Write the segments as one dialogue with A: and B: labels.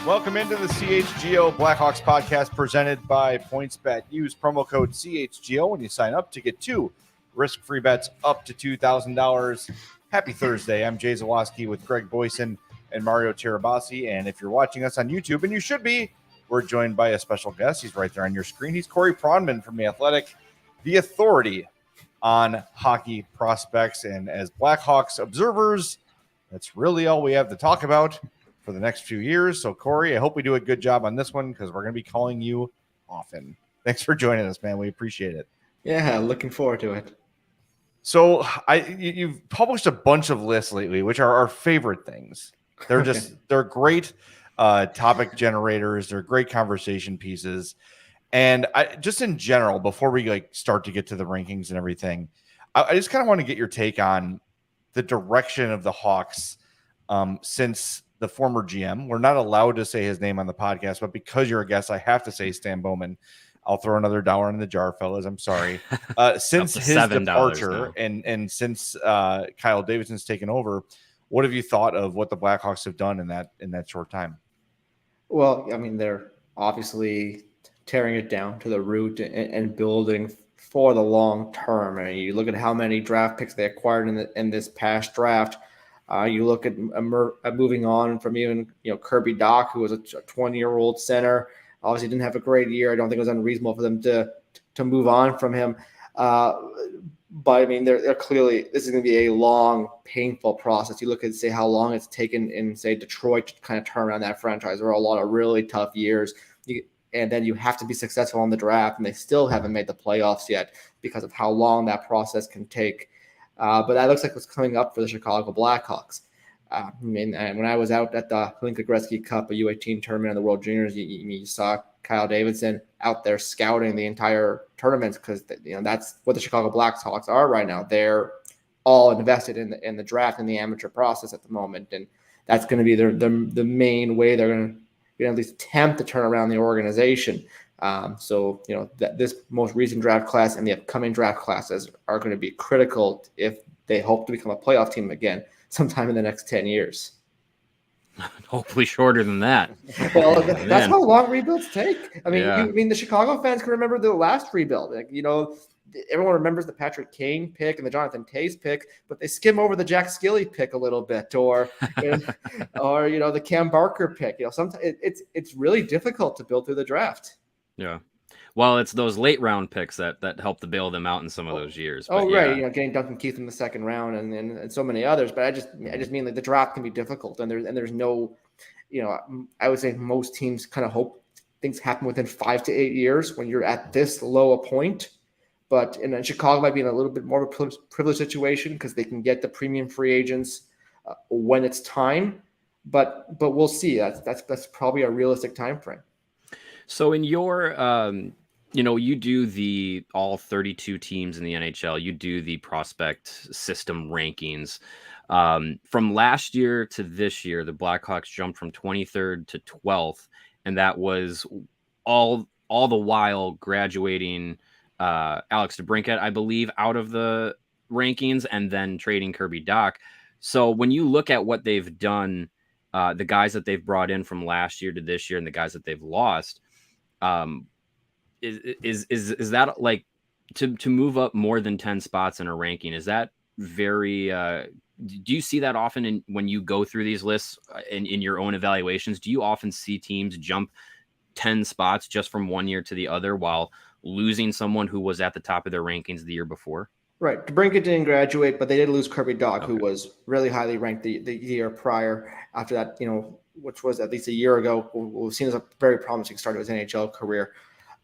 A: Welcome into the CHGO Blackhawks podcast presented by PointsBet. Use promo code CHGO when you sign up to get 2 risk-free bets up to $2,000. Happy Thursday. I'm Jay Zawaski with Greg Boysen and Mario Tirabassi. And if you're watching us on YouTube, and you should be, we're joined by a special guest. He's right there on your screen. He's Corey Pronman from The Athletic, the authority on hockey prospects. And as Blackhawks observers, that's really all we have to talk about for the next few years. So, Corey, I hope we do a good job on this one because we're going to be calling you often. Thanks for joining us, man. We appreciate it.
B: Yeah, looking forward to it.
A: So, you've published a bunch of lists lately, which are our favorite things. They're they're great topic generators. They're great conversation pieces. And just in general, before we start to get to the rankings and everything, I just kind of want to get your take on the direction of the Hawks since the former GM. We're not allowed to say his name on the podcast, but because you're a guest, I have to say Stan Bowman. I'll throw another dollar in the jar, fellas. I'm sorry. Since his departure and since Kyle Davidson's taken over, what have you thought of what the Blackhawks have done in that short time?
B: Well, I mean, they're obviously tearing it down to the root and building for the long term. I mean, you look at how many draft picks they acquired in this past draft. You look at moving on from even Kirby Dach, who was a 20-year-old center. Obviously didn't have a great year. I don't think it was unreasonable for them to move on from him. But I mean, they're clearly, this is going to be a long, painful process. You look at, say, how long it's taken in, say, Detroit to kind of turn around that franchise. There are a lot of really tough years. And then you have to be successful in the draft, and they still haven't made the playoffs yet because of how long that process can take. But that looks like what's coming up for the Chicago Blackhawks. I mean, and when I was out at the Hlinka Gretzky Cup, a U18 tournament in the World Juniors, you saw Kyle Davidson out there scouting the entire tournament because that's what the Chicago Blackhawks are right now. They're all invested in the draft and the amateur process at the moment, and that's going to be the main way they're going to at least attempt to turn around the organization. So this most recent draft class and the upcoming draft classes are going to be critical if they hope to become a playoff team again sometime in the next 10 years.
C: Hopefully shorter than that.
B: Well, that's how long rebuilds take. I mean, the Chicago fans can remember the last rebuild. Everyone remembers the Patrick Kane pick and the Jonathan Toews pick, but they skim over the Jack Skilly pick a little bit, or the Cam Barker pick. Sometimes it's really difficult to build through the draft.
C: Yeah. Well, it's those late round picks that help to bail them out in some of those years. But
B: right. Getting Duncan Keith in the second round and so many others. But I just mean the draft can be difficult, and there's no, I would say most teams kind of hope things happen within 5 to 8 years when you're at this low a point. But in Chicago might be in a little bit more of a privileged situation because they can get the premium free agents when it's time. But we'll see. That's probably a realistic time frame.
C: So in your, you do the all 32 teams in the NHL, you do the prospect system rankings. From last year to this year, the Blackhawks jumped from 23rd to 12th, and that was all the while graduating Alex DeBrincat, I believe, out of the rankings and then trading Kirby Dach. So when you look at what they've done, the guys that they've brought in from last year to this year and the guys that they've lost, is that like to move up more than 10 spots in a ranking? Is that very, do you see that often when you go through these lists in your own evaluations? Do you often see teams jump 10 spots just from one year to the other while losing someone who was at the top of their rankings the year before?
B: Right. DeBrincat didn't graduate, but they did lose Kirby Dach, who was really highly ranked the year prior. After that, which was at least a year ago, was seen as a very promising start to his NHL career.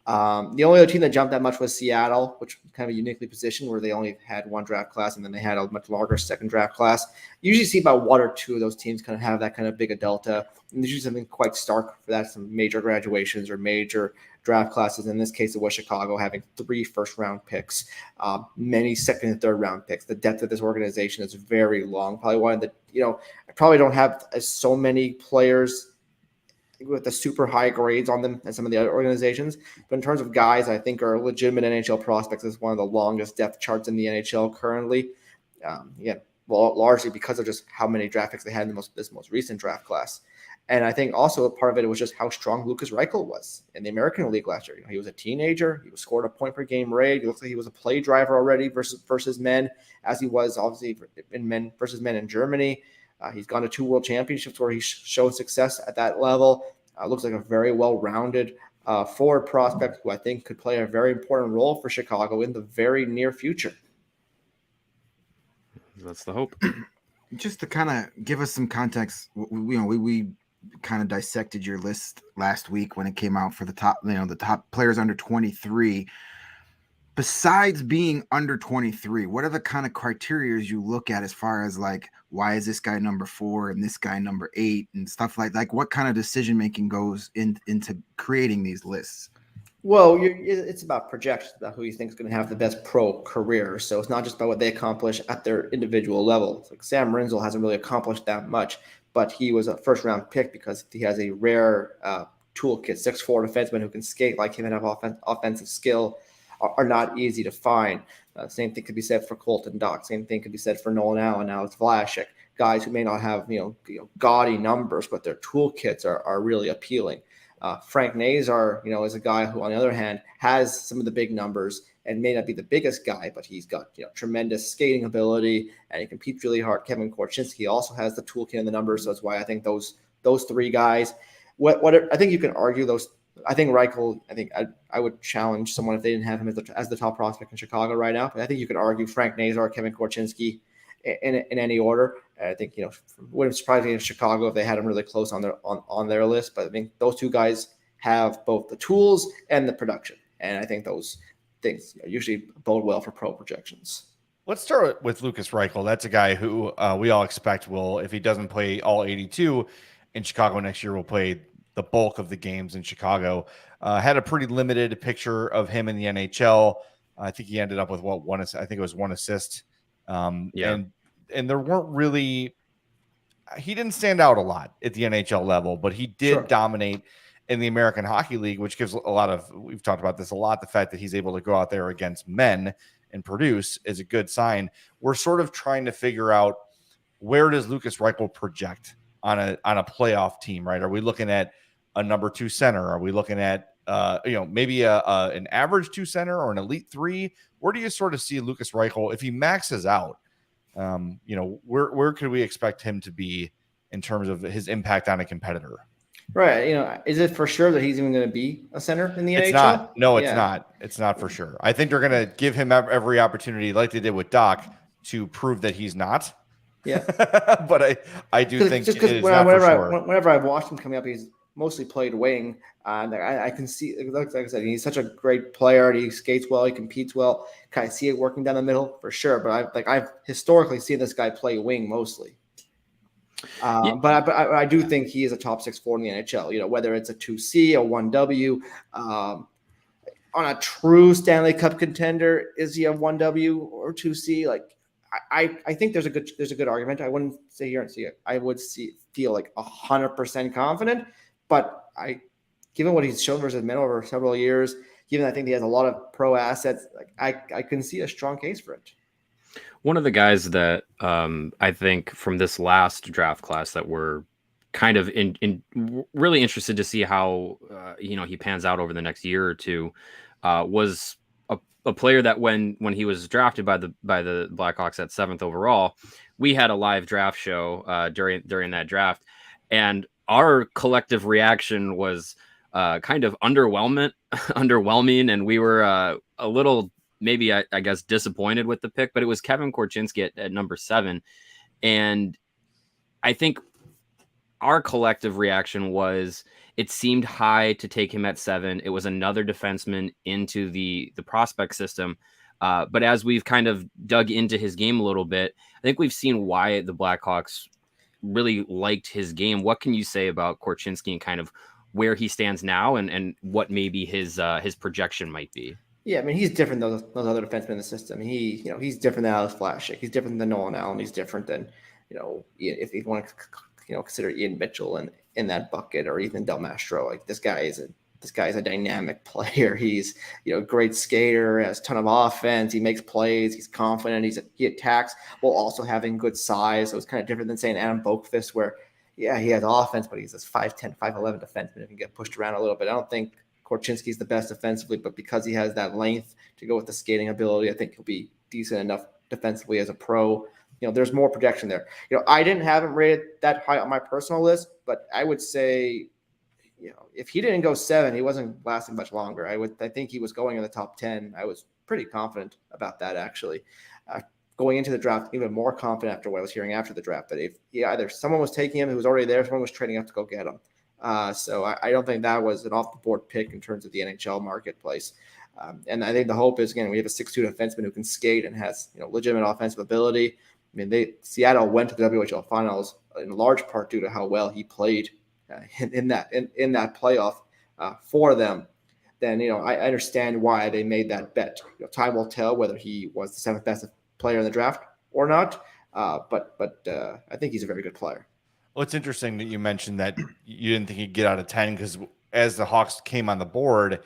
B: The only other team that jumped that much was Seattle, which was kind of uniquely positioned where they only had one draft class and then they had a much longer second draft class. You usually see about one or two of those teams kind of have that kind of big a delta. And there's usually something quite stark for that, some major graduations or major draft classes. In this case, it was Chicago having 3 first-round picks, many second and third-round picks. The depth of this organization is very long. Probably one of the, I probably don't have so many players with the super high grades on them as some of the other organizations. But in terms of guys I think are legitimate NHL prospects, is one of the longest depth charts in the NHL currently. Largely because of just how many draft picks they had in this most recent draft class. And I think also a part of it was just how strong Lukas Reichel was in the American League last year. He was a teenager. He scored a point per game rate. He looked like he was a play driver already versus men, as he was obviously in men versus men in Germany. He's gone to 2 world championships where he showed success at that level. Looks like a very well-rounded forward prospect who I think could play a very important role for Chicago in the very near future.
C: That's the hope.
D: Just to kind of give us some context, we kind of dissected your list last week when it came out for the top players under 23. Besides being under 23, what are the kind of criteria you look at as far as like, why is this guy number 4 and this guy number 8 and stuff like what kind of decision making goes into creating these lists?
B: Well, it's about projections, about who you think is going to have the best pro career. So it's not just about what they accomplish at their individual level. Like Sam Rinzel hasn't really accomplished that much, but he was a first-round pick because he has a rare toolkit. 6'4" defensemen who can skate like him and have offensive skill are not easy to find. Same thing could be said for Colton Dach. Same thing could be said for Nolan Allen. Now it's Vlasic. Guys who may not have gaudy numbers, but their toolkits are really appealing. Frank Nazar, is a guy who, on the other hand, has some of the big numbers and may not be the biggest guy, but he's got tremendous skating ability and he competes really hard. Kevin Korchinski also has the toolkit and the numbers, so that's why I think those 3 guys. What I think you can argue those. I think Reichel. I think I would challenge someone if they didn't have him as the top prospect in Chicago right now. But I think you could argue Frank Nazar, Kevin Korchinski in any order. And I think wouldn't surprise me in Chicago if they had him really close on their list. But I think those 2 guys have both the tools and the production, and I think those things usually bode well for pro projections.
A: Let's start with Lukas Reichel. That's a guy who we all expect will, if he doesn't play all 82 in Chicago next year, will play the bulk of the games in Chicago. Had a pretty limited picture of him in the NHL. I think he ended up with one? I think it was 1 assist. And there weren't really. He didn't stand out a lot at the NHL level, but he did dominate in the American Hockey League, which gives a lot of. We've talked about this a lot. The fact that he's able to go out there against men and produce is a good sign. We're sort of trying to figure out, where does Lukas Reichel project on a playoff team, right? Are we looking at a number 2 center? Are we looking at maybe an average 2 center or an elite 3? Where do you sort of see Lukas Reichel if he maxes out? Where could we expect him to be in terms of his impact on a competitor?
B: Right. Is it for sure that he's even going to be a center in the NHL?
A: It's not. No, it's not. It's not for sure. I think they're going to give him every opportunity, like they did with Dach, to prove that he's not.
B: Yeah.
A: But I do think
B: just because whenever I've watched him coming up, he's mostly played wing. And I can see, like I said, he's such a great player. He skates well. He competes well. Can I see it working down the middle? For sure. But I've historically seen this guy play wing mostly. But I do think he is a top 6 forward in the NHL. Whether it's a 2C, a 1W, on a true Stanley Cup contender, is he a 1W or 2C? Like, I think there's a good argument. I wouldn't sit here and see it. I would feel like 100% confident, but given what he's shown versus men over several years, given I think he has a lot of pro assets, like I can see a strong case for it.
C: One of the guys that I think from this last draft class that we're kind of in really interested to see how he pans out over the next year or two was a player that when he was drafted by the Blackhawks at 7th overall, we had a live draft show during that draft, and our collective reaction was kind of underwhelming, and we were a little maybe I guess disappointed with the pick, but it was Kevin Korchinski at number 7, and I think our collective reaction was it seemed high to take him at 7. It was another defenseman into the prospect system. But as we've kind of dug into his game a little bit, I think we've seen why the Blackhawks really liked his game. What can you say about Korchinski and kind of where he stands now and what maybe his projection might be?
B: Yeah, I mean, he's different than those other defensemen in the system. He's different than Alex Vlasic. He's different than Nolan Allen. He's different than, if you want to, consider Ian Mitchell in that bucket, or Ethan Del Mastro. Like, this guy is a dynamic player. He's, a great skater, has a ton of offense. He makes plays. He's confident. He attacks while also having good size. So it's kind of different than saying Adam Boqvist, where, yeah, he has offense, but he's this 5'10", 5'11" defenseman who can get pushed around a little bit. I don't think Korchinski's the best defensively, but because he has that length to go with the skating ability, I think he'll be decent enough defensively as a pro. There's more projection there. I didn't have him rated that high on my personal list, but I would say, if he didn't go 7, he wasn't lasting much longer. I think he was going in the top 10. I was pretty confident about that, actually. Going into the draft, even more confident after what I was hearing after the draft, that if either someone was taking him who was already there, someone was trading up to go get him. So I don't think that was an off-the-board pick in terms of the NHL marketplace. And I think the hope is, again, we have a 6'2" defenseman who can skate and has legitimate offensive ability. I mean, Seattle went to the WHL finals in large part due to how well he played in that playoff for them. Then I understand why they made that bet. Time will tell whether he was the 7th best player in the draft or not. But I think he's a very good player.
A: Well, it's interesting that you mentioned that you didn't think he'd get out of 10 because as the Hawks came on the board,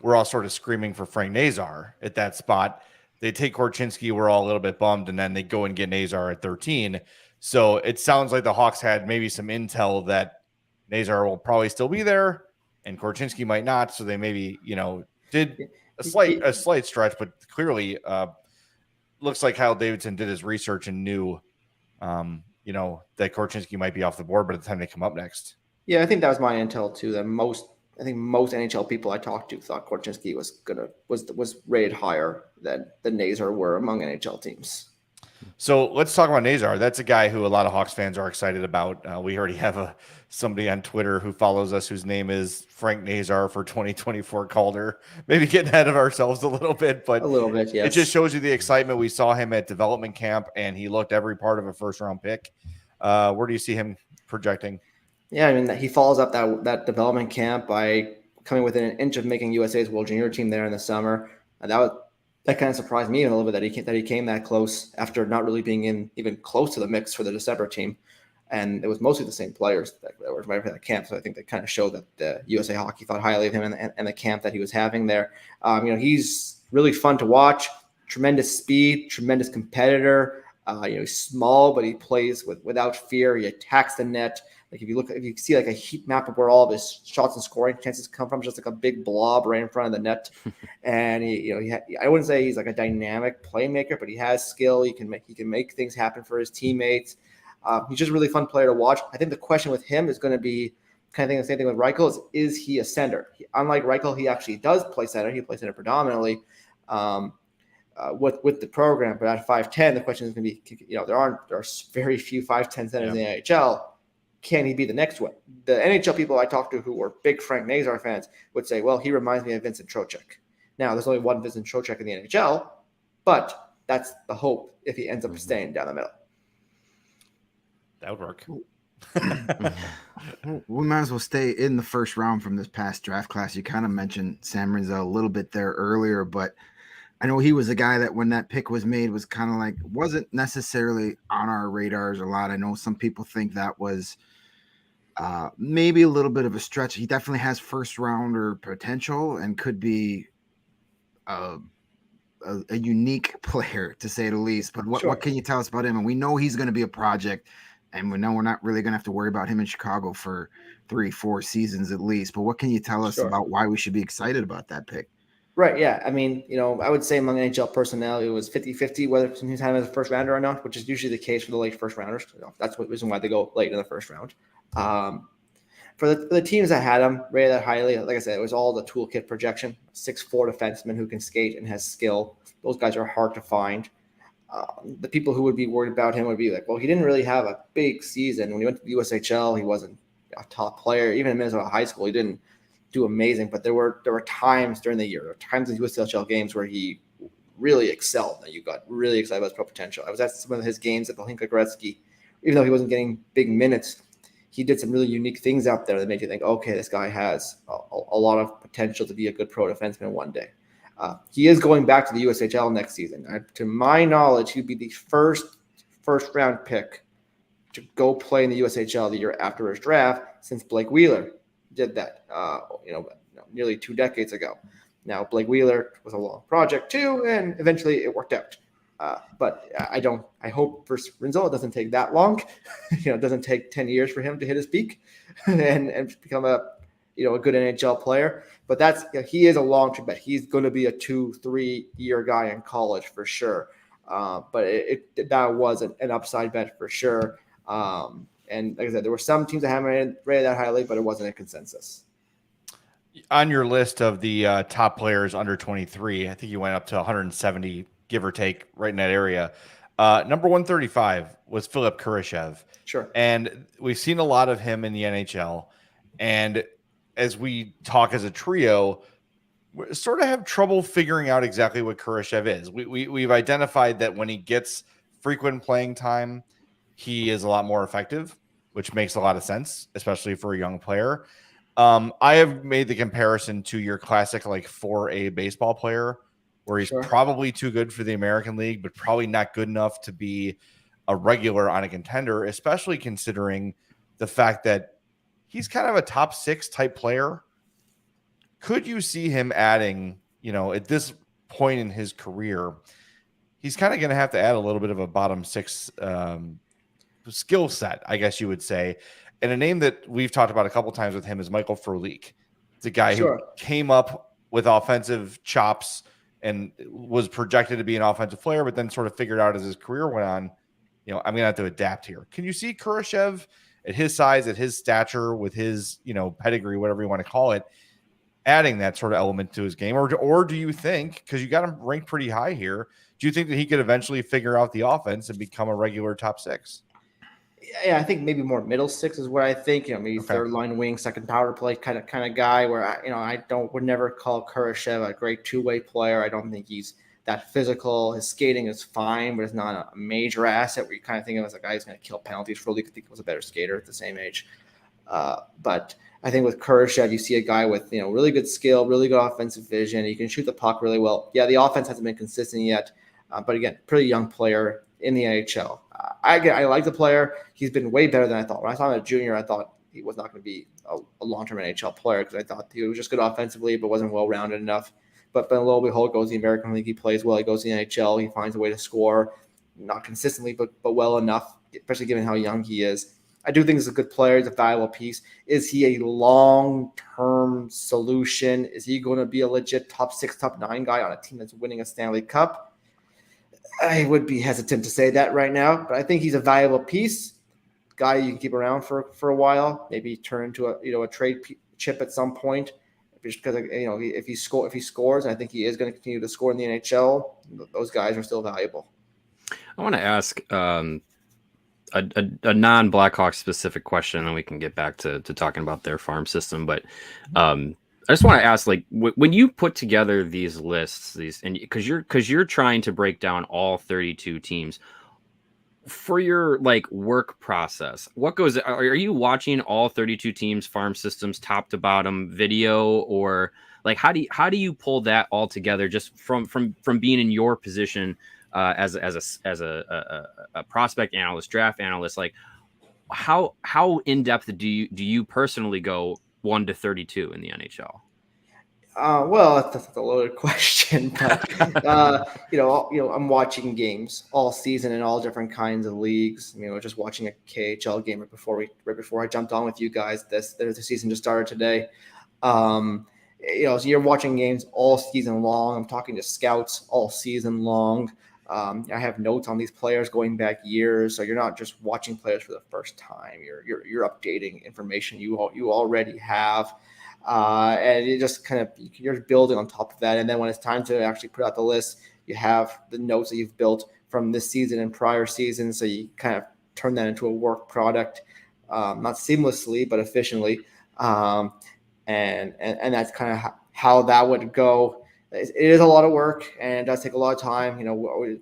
A: we're all sort of screaming for Frank Nazar at that spot. They take Korchinski, we're all a little bit bummed, and then they go and get Nazar at 13. So it sounds like the Hawks had maybe some intel that Nazar will probably still be there and Korchinski might not. So they maybe, did a slight stretch, but clearly looks like Kyle Davidson did his research and knew, that Korchinski might be off the board by the time they come up next.
B: Yeah, I think that was my intel too. That most NHL people I talked to thought Korchinski was rated higher than Nazar were among NHL teams.
A: So let's talk about Nazar. That's a guy who a lot of Hawks fans are excited about. We already have somebody on Twitter who follows us whose name is Frank Nazar for 2024 Calder. Maybe getting ahead of ourselves a little bit, but
B: a little bit, yes.
A: It just shows you the excitement. We saw him at development camp, and he looked every part of a first-round pick. Where do you see him projecting?
B: Yeah, I mean, he follows up that development camp by coming within an inch of making USA's World Junior team there in the summer. And that kind of surprised me a little bit that he came that close after not really being even close to the mix for the December team. And it was mostly the same players that were right for that camp. So I think that kind of showed that the USA Hockey thought highly of him and the camp that he was having there. He's really fun to watch. Tremendous speed, tremendous competitor. He's small, but he plays without fear. He attacks the net. Like if you see like a heat map of where all of his shots and scoring chances come from, it's just like a big blob right in front of the net. And I wouldn't say he's like a dynamic playmaker, but he has skill. He can make things happen for his teammates. He's just a really fun player to watch. I think the question with him is going to be kind of the same thing with Reichel is he a center? Unlike Reichel, he actually does play center. He plays center predominantly with the program. But at 5'10", the question is going to be, there are very few 5'10" centers in the NHL. Can he be the next one? The NHL people I talked to who were big Frank Nazar fans would say, well, he reminds me of Vincent Trocheck. Now, there's only one Vincent Trocheck in the NHL, but that's the hope if he ends up staying down the middle.
A: That would work.
D: We might as well stay in the first round from this past draft class. You kind of mentioned Sam Rinzel a little bit there earlier, but I know he was a guy that when that pick was made was kind of like wasn't necessarily on our radars a lot. I know some people think that was maybe a little bit of a stretch. He definitely has first rounder potential and could be a unique player to say the least. But what can you tell us about him? And we know he's going to be a project, and we know we're not really going to have to worry about him in Chicago for 3-4 seasons at least. But what can you tell us about why we should be excited about that pick?
B: Right, yeah. I mean, I would say among NHL personnel, it was 50-50 whether he's having as a first rounder or not, which is usually the case for the late first rounders. That's the reason why they go late in the first round. For the teams that had him rated that highly, like I said, it was all the toolkit projection. 6'4" defenseman who can skate and has skill. Those guys are hard to find. The people who would be worried about him would be like, well, he didn't really have a big season. When he went to the USHL, he wasn't a top player. Even in Minnesota high school, he didn't do amazing, but there were times during the year, there were times in USHL games where he really excelled, and you got really excited about his pro potential. I was at some of his games at the Hlinka Gretzky. Even though he wasn't getting big minutes, he did some really unique things out there that made you think, okay, this guy has a lot of potential to be a good pro defenseman one day. He is going back to the USHL next season. To my knowledge, he'd be the first round pick to go play in the USHL the year after his draft since Blake Wheeler did that, nearly 2 decades ago. Now, Blake Wheeler was a long project too, and eventually it worked out. But I hope for Rinzel it doesn't take that long. It doesn't take 10 years for him to hit his peak and become a good NHL player. But he is a long-term bet. He's going to be a 2-3 year guy in college for sure. But that was an upside bet for sure. And like I said, there were some teams that haven't rated that highly, but it wasn't a consensus.
A: On your list of the top players under 23, I think you went up to 170, give or take, right in that area. Number 135 was Philip Kurashev.
B: Sure.
A: And we've seen a lot of him in the NHL. And as we talk as a trio, we sort of have trouble figuring out exactly what Kurashev is. We've identified that when he gets frequent playing time, he is a lot more effective, which makes a lot of sense, especially for a young player. I have made the comparison to your classic 4A baseball player, where he's probably too good for the American League, but probably not good enough to be a regular on a contender, especially considering the fact that he's kind of a top 6 type player. Could you see him adding, at this point in his career, he's kind of going to have to add a little bit of a bottom 6 skill set, I guess you would say. And a name that we've talked about a couple times with him is Michael Frolik. It's a guy who came up with offensive chops and was projected to be an offensive player, but then sort of figured out as his career went on, I'm going to have to adapt here. Can you see Kurashev at his size, at his stature, with his, pedigree, whatever you want to call it, adding that sort of element to his game? Or do you think, because you got him ranked pretty high here, do you think that he could eventually figure out the offense and become a regular top 6?
B: Yeah, I think maybe more middle 6 is what I think. Maybe third line wing, second power play kind of guy. Where I would never call Kurashev a great 2-way player. I don't think he's that physical. His skating is fine, but it's not a major asset where you kind of think of him as a guy who's going to kill penalties. Frolik, I think he was a better skater at the same age. But I think with Kurashev, you see a guy with really good skill, really good offensive vision. He can shoot the puck really well. Yeah, the offense hasn't been consistent yet, but again, pretty young player in the NHL. I like the player. He's been way better than I thought. When I saw him as a junior, I thought he was not going to be a long-term NHL player because I thought he was just good offensively but wasn't well-rounded enough. But lo and behold, goes to the American League. He plays well. He goes to the NHL. He finds a way to score, not consistently, but well enough, especially given how young he is. I do think he's a good player. He's a valuable piece. Is he a long-term solution? Is he going to be a legit top 6, top 9 guy on a team that's winning a Stanley Cup? I would be hesitant to say that right now, but I think he's a valuable piece, guy you can keep around for a while, maybe turn into a trade chip at some point. Just because if he scores, and I think he is going to continue to score in the NHL, those guys are still valuable.
C: I want to ask a non-Blackhawks specific question, and we can get back to talking about their farm system. But I just want to ask, when you put together these lists, and because you're trying to break down all 32 teams for your work process, what goes? Are you watching all 32 teams farm systems top to bottom video, or how do you pull that all together just from being in your position as a prospect analyst, draft analyst? How in depth do you personally go 1 to 32 in the NHL?
B: Well, that's a loaded question, but I'm watching games all season in all different kinds of leagues. Just watching a KHL game right before I jumped on with you guys. The season just started today. So you're watching games all season long. I'm talking to scouts all season long. I have notes on these players going back years, so you're not just watching players for the first time. You're updating information you already have. And you just you're building on top of that. And then when it's time to actually put out the list, you have the notes that you've built from this season and prior seasons. So you kind of turn that into a work product, not seamlessly, but efficiently. And that's kind of how that would go. It is a lot of work and it does take a lot of time,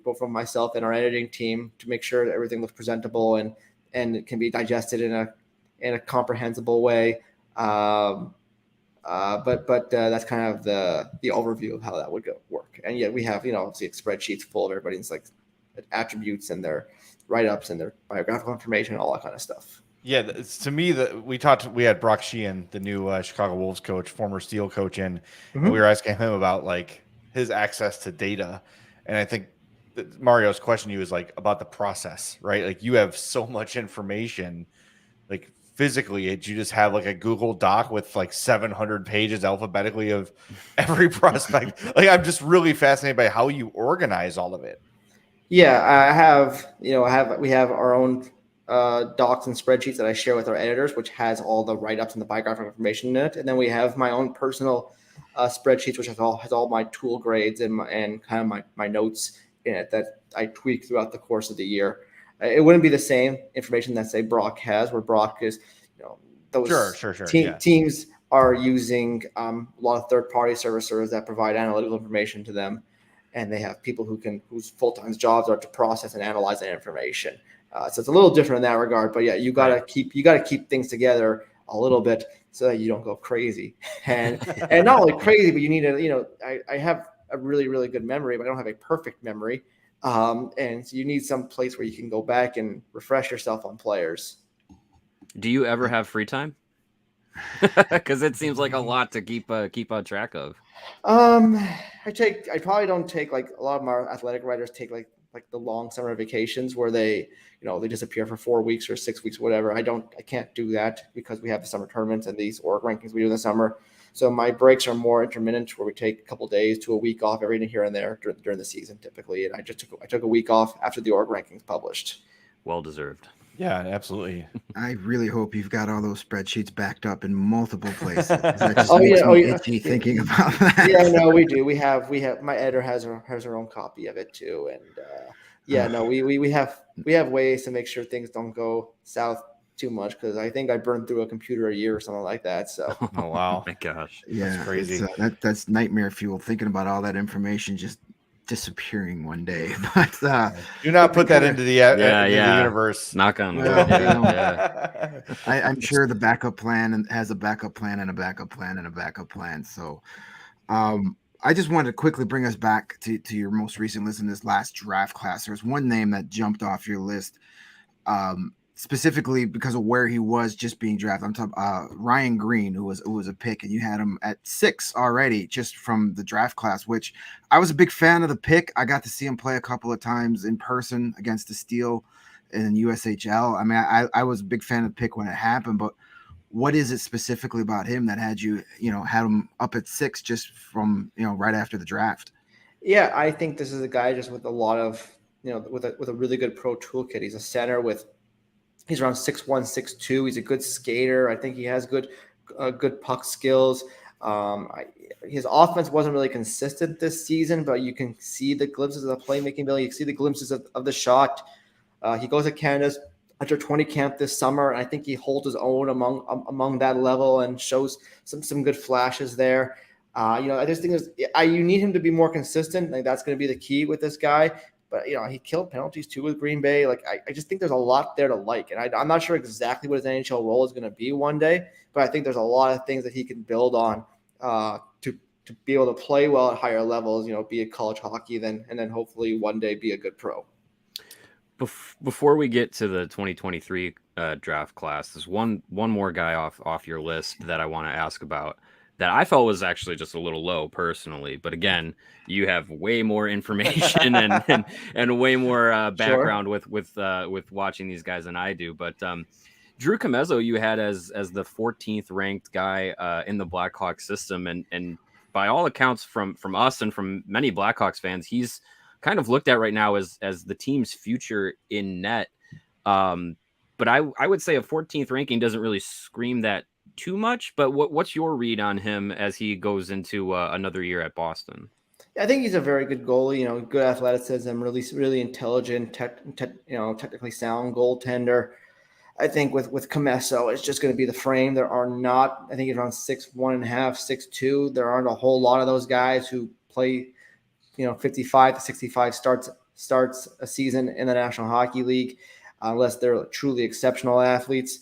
B: both from myself and our editing team to make sure that everything looks presentable and it can be digested in a comprehensible way. But that's kind of the overview of how that would work. And yet we have, obviously spreadsheets full of everybody's attributes and their write-ups and their biographical information and all that kind of stuff.
A: Yeah, to me, we had Brock Sheehan, the new Chicago Wolves coach, former Steel coach, and we were asking him about his access to data. And I think Mario's question to you is like about the process, right? Like you have so much information, like physically, you just have like a Google Doc with like 700 pages alphabetically of every prospect. Like I'm just really fascinated by how you organize all of it.
B: Yeah, we have our own docs and spreadsheets that I share with our editors, which has all the write-ups and the biographical information in it. And then we have my own personal spreadsheets, which has all my tool grades and kind of my notes in it that I tweak throughout the course of the year. It wouldn't be the same information that say Brock has, where Brock is, those teams are using a lot of third-party servicers that provide analytical information to them, and they have people whose full-time jobs are to process and analyze that information. So it's a little different in that regard, but yeah, you gotta keep things together a little bit so that you don't go crazy, and not only crazy, but you need to, I have a really, really good memory, but I don't have a perfect memory. And so you need some place where you can go back and refresh yourself on players.
C: Do you ever have free time? Because it seems like a lot to keep on track of.
B: I probably don't take, like a lot of our athletic writers take like the long summer vacations where they disappear for 4 weeks or 6 weeks, whatever. I can't do that because we have the summer tournaments and these org rankings we do in the summer. So my breaks are more intermittent, where we take a couple days to a week off every here and there during the season typically. And I took a week off after the org rankings published.
C: Well deserved.
A: Yeah, absolutely.
D: I really hope you've got all those spreadsheets backed up in multiple places. That just
B: makes
D: me itchy thinking about that.
B: Yeah, no, we do. We have my editor has her own copy of it too, and we have ways to make sure things don't go south too much, because I think I burned through a computer a year or something like that. So
A: oh wow,
C: my gosh,
D: yeah,
A: that's crazy.
D: That's nightmare fuel, thinking about all that information just disappearing one day. But
A: do not put that into the universe.
C: Knock on wood.
D: Yeah. I'm sure the backup plan has a backup plan and a backup plan and a backup plan. So I just wanted to quickly bring us back to your most recent list in this last draft class. There's one name that jumped off your list, specifically because of where he was just being drafted. I'm talking Ryan Greene, who was a pick, and you had him at 6 already just from the draft class, which I was a big fan of the pick. I got to see him play a couple of times in person against the Steel in USHL. I mean, I was a big fan of the pick when it happened, but what is it specifically about him that had had him up at 6 just from, right after the draft?
B: Yeah, I think this is a guy just with a lot of, with a really good pro toolkit. He's a center he's around 6'1", 6'2". He's a good skater. I think he has good puck skills. His offense wasn't really consistent this season, but you can see the glimpses of the playmaking ability. You can see the glimpses of the shot. He goes to Canada's under 20 camp this summer, and I think he holds his own among that level and shows some good flashes there. I just think you need him to be more consistent. Like that's going to be the key with this guy. But, he killed penalties too with Green Bay. Like, I just think there's a lot there to like. And I'm not sure exactly what his NHL role is going to be one day, but I think there's a lot of things that he can build on to be able to play well at higher levels, be it college hockey, and then hopefully one day be a good pro.
C: Before we get to the 2023 draft class, there's one more guy off your list that I want to ask about that I felt was actually just a little low personally. But again, you have way more information and way more background with watching these guys than I do. But Drew Comezzo, you had as the 14th ranked guy in the Blackhawks system, and by all accounts from us and from many Blackhawks fans, he's kind of looked at right now as the team's future in net. But I would say a 14th ranking doesn't really scream that too much, but what's your read on him as he goes into another year at Boston?
B: I think he's a very good goalie, good athleticism, really, really intelligent, technically sound goaltender. I think with Comezzo, it's just going to be the frame. There are not, I think he's around 6'1.5", 6'2". There aren't a whole lot of those guys who play, 55 to 65 starts a season in the National Hockey League, unless they're truly exceptional athletes.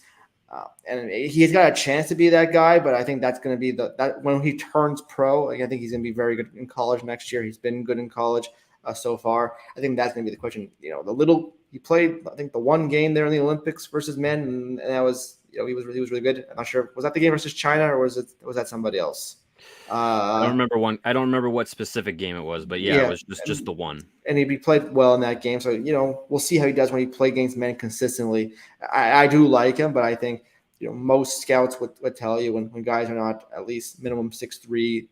B: And he's got a chance to be that guy, but I think that's going to be that when he turns pro. I think he's going to be very good in college next year. He's been good in college so far. I think that's going to be the question. He played, I think, the one game there in the Olympics versus men, and that was, he was really good. I'm not sure, was that the game versus China or was that somebody else?
C: I don't remember one. I don't remember what specific game it was, but yeah, it was just the one.
B: And he played well in that game. So, we'll see how he does when he plays against men consistently. I do like him, but I think, most scouts would tell you when guys are not at least minimum 6'3",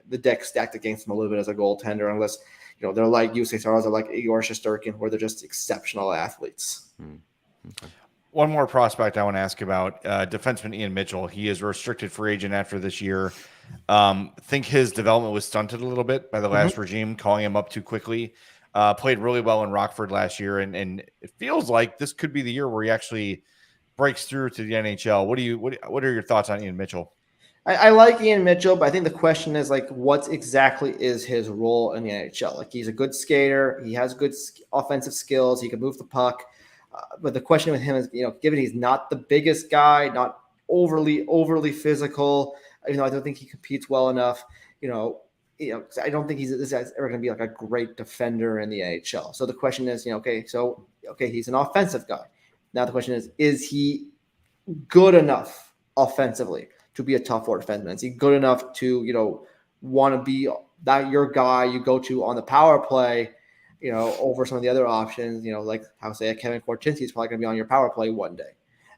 B: the deck stacked against him a little bit as a goaltender, unless, they're like USSRs or like Igor Shesterkin, where they're just exceptional athletes.
C: Okay.
A: One more prospect I want to ask about, defenseman Ian Mitchell. He is a restricted free agent after this year. Think his development was stunted a little bit by the last regime, calling him up too quickly. Played really well in Rockford last year, and it feels like this could be the year where he actually breaks through to the NHL. What are your thoughts on Ian Mitchell?
B: I like Ian Mitchell, but I think the question is like, what exactly is his role in the NHL? Like, he's a good skater, he has good offensive skills, he can move the puck. But the question with him is, given he's not the biggest guy, not overly physical, I don't think he competes well enough. I don't think this guy's ever going to be like a great defender in the NHL. So the question is, he's an offensive guy. Now the question is he good enough offensively to be a top four defenseman? Is he good enough to, want to be that your guy you go to on the power play, over some of the other options, like how say Kevin Korchinski is probably going to be on your power play one day.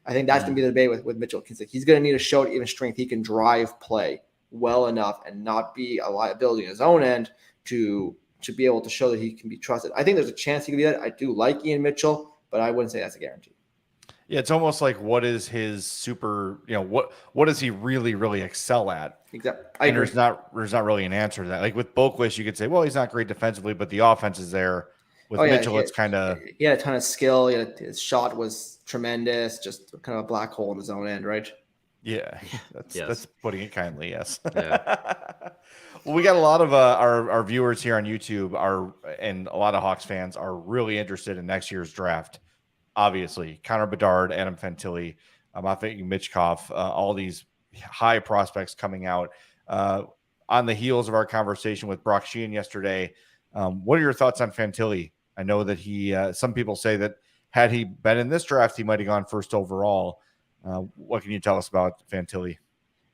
B: I think that's going to be the debate with Mitchell. He's going to need to show even strength. He can drive play well enough and not be a liability in his own end to be able to show that he can be trusted. I think there's a chance he can be that. I do like Ian Mitchell, but I wouldn't say that's a guarantee.
A: Yeah, it's almost like, what is his super, what does he really excel at?
B: Exactly.
A: And there's not really an answer to that. Like with Boquist, you could say, well, he's not great defensively, but the offense is there. With Mitchell, it's kind of...
B: He had a ton of skill. His shot was tremendous, just kind of a black hole in his own end, right?
A: Yeah, that's putting it kindly, yes.
C: Yeah.
A: Well, we got a lot of our viewers here on YouTube and a lot of Hawks fans are really interested in next year's draft. Obviously, Connor Bedard, Adam Fantilli, I think Michkov, all these high prospects coming out on the heels of our conversation with Brock Sheehan yesterday. What are your thoughts on Fantilli? I know that some people say that had he been in this draft, he might have gone first overall. What can you tell us about Fantilli?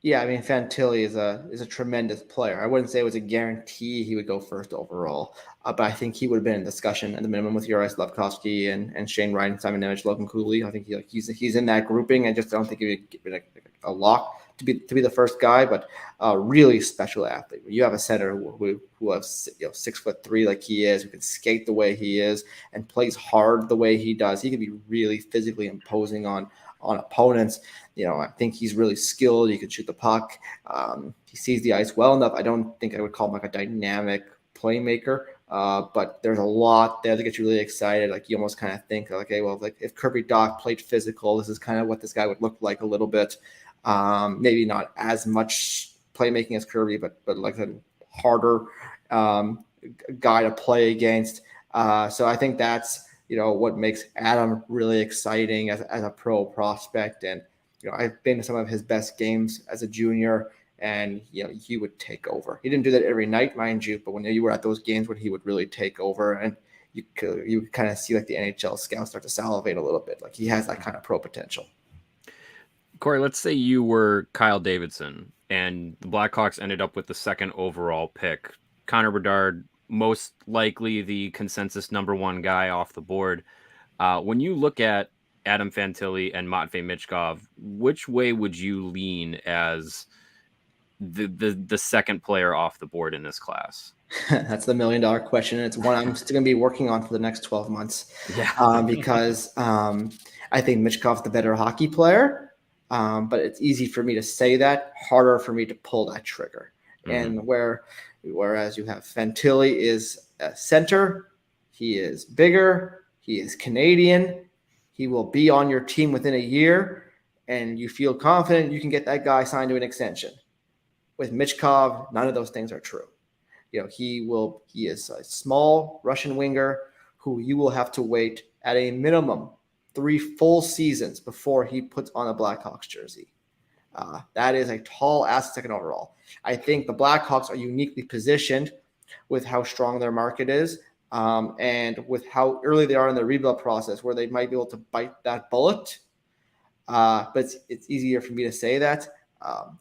B: Yeah, Fantilli is a tremendous player. I wouldn't say it was a guarantee he would go first overall, but I think he would have been in discussion at the minimum with Juraj Slafkovsky and Shane Wright, Simon Nemec, Logan Cooley. I think he's in that grouping. I don't think he would get a lock to be the first guy, but a really special athlete. You have a center who has 6'3" like he is, who can skate the way he is and plays hard the way he does. He can be really physically imposing on opponents. I think he's really skilled. He can shoot the puck. He sees the ice well enough. I don't think I would call him like a dynamic playmaker, but there's a lot there that gets you really excited. Like, you almost kind of think, okay, well, like if Kirby Dach played physical, this is kind of what this guy would look like a little bit. Maybe not as much playmaking as Kirby, but like a harder guy to play against. So I think that's what makes Adam really exciting as a pro prospect. And I've been to some of his best games as a junior, and he would take over. He didn't do that every night, mind you, but when you were at those games when he would really take over, and you could kind of see like the NHL scouts start to salivate a little bit. Like, he has that kind of pro potential.
C: Corey, let's say you were Kyle Davidson and the Blackhawks ended up with the second overall pick. Connor Bedard, most likely the consensus number one guy off the board. When you look at Adam Fantilli and Matvei Michkov, which way would you lean as the second player off the board in this class?
B: That's the $1 million question. And it's one I'm still going to be working on for the next 12 months. Yeah. Because I think Michkov's the better hockey player. But it's easy for me to say that, harder for me to pull that trigger. Mm-hmm. And whereas you have Fantilli is a center, he is bigger, he is Canadian, he will be on your team within a year, and you feel confident you can get that guy signed to an extension. With Michkov, none of those things are true. He is a small Russian winger who you will have to wait at a minimum 3 full seasons before he puts on a Blackhawks jersey. That is a tall ass second overall. I think the Blackhawks are uniquely positioned with how strong their market is and with how early they are in the rebuild process, where they might be able to bite that bullet. But it's easier for me to say that.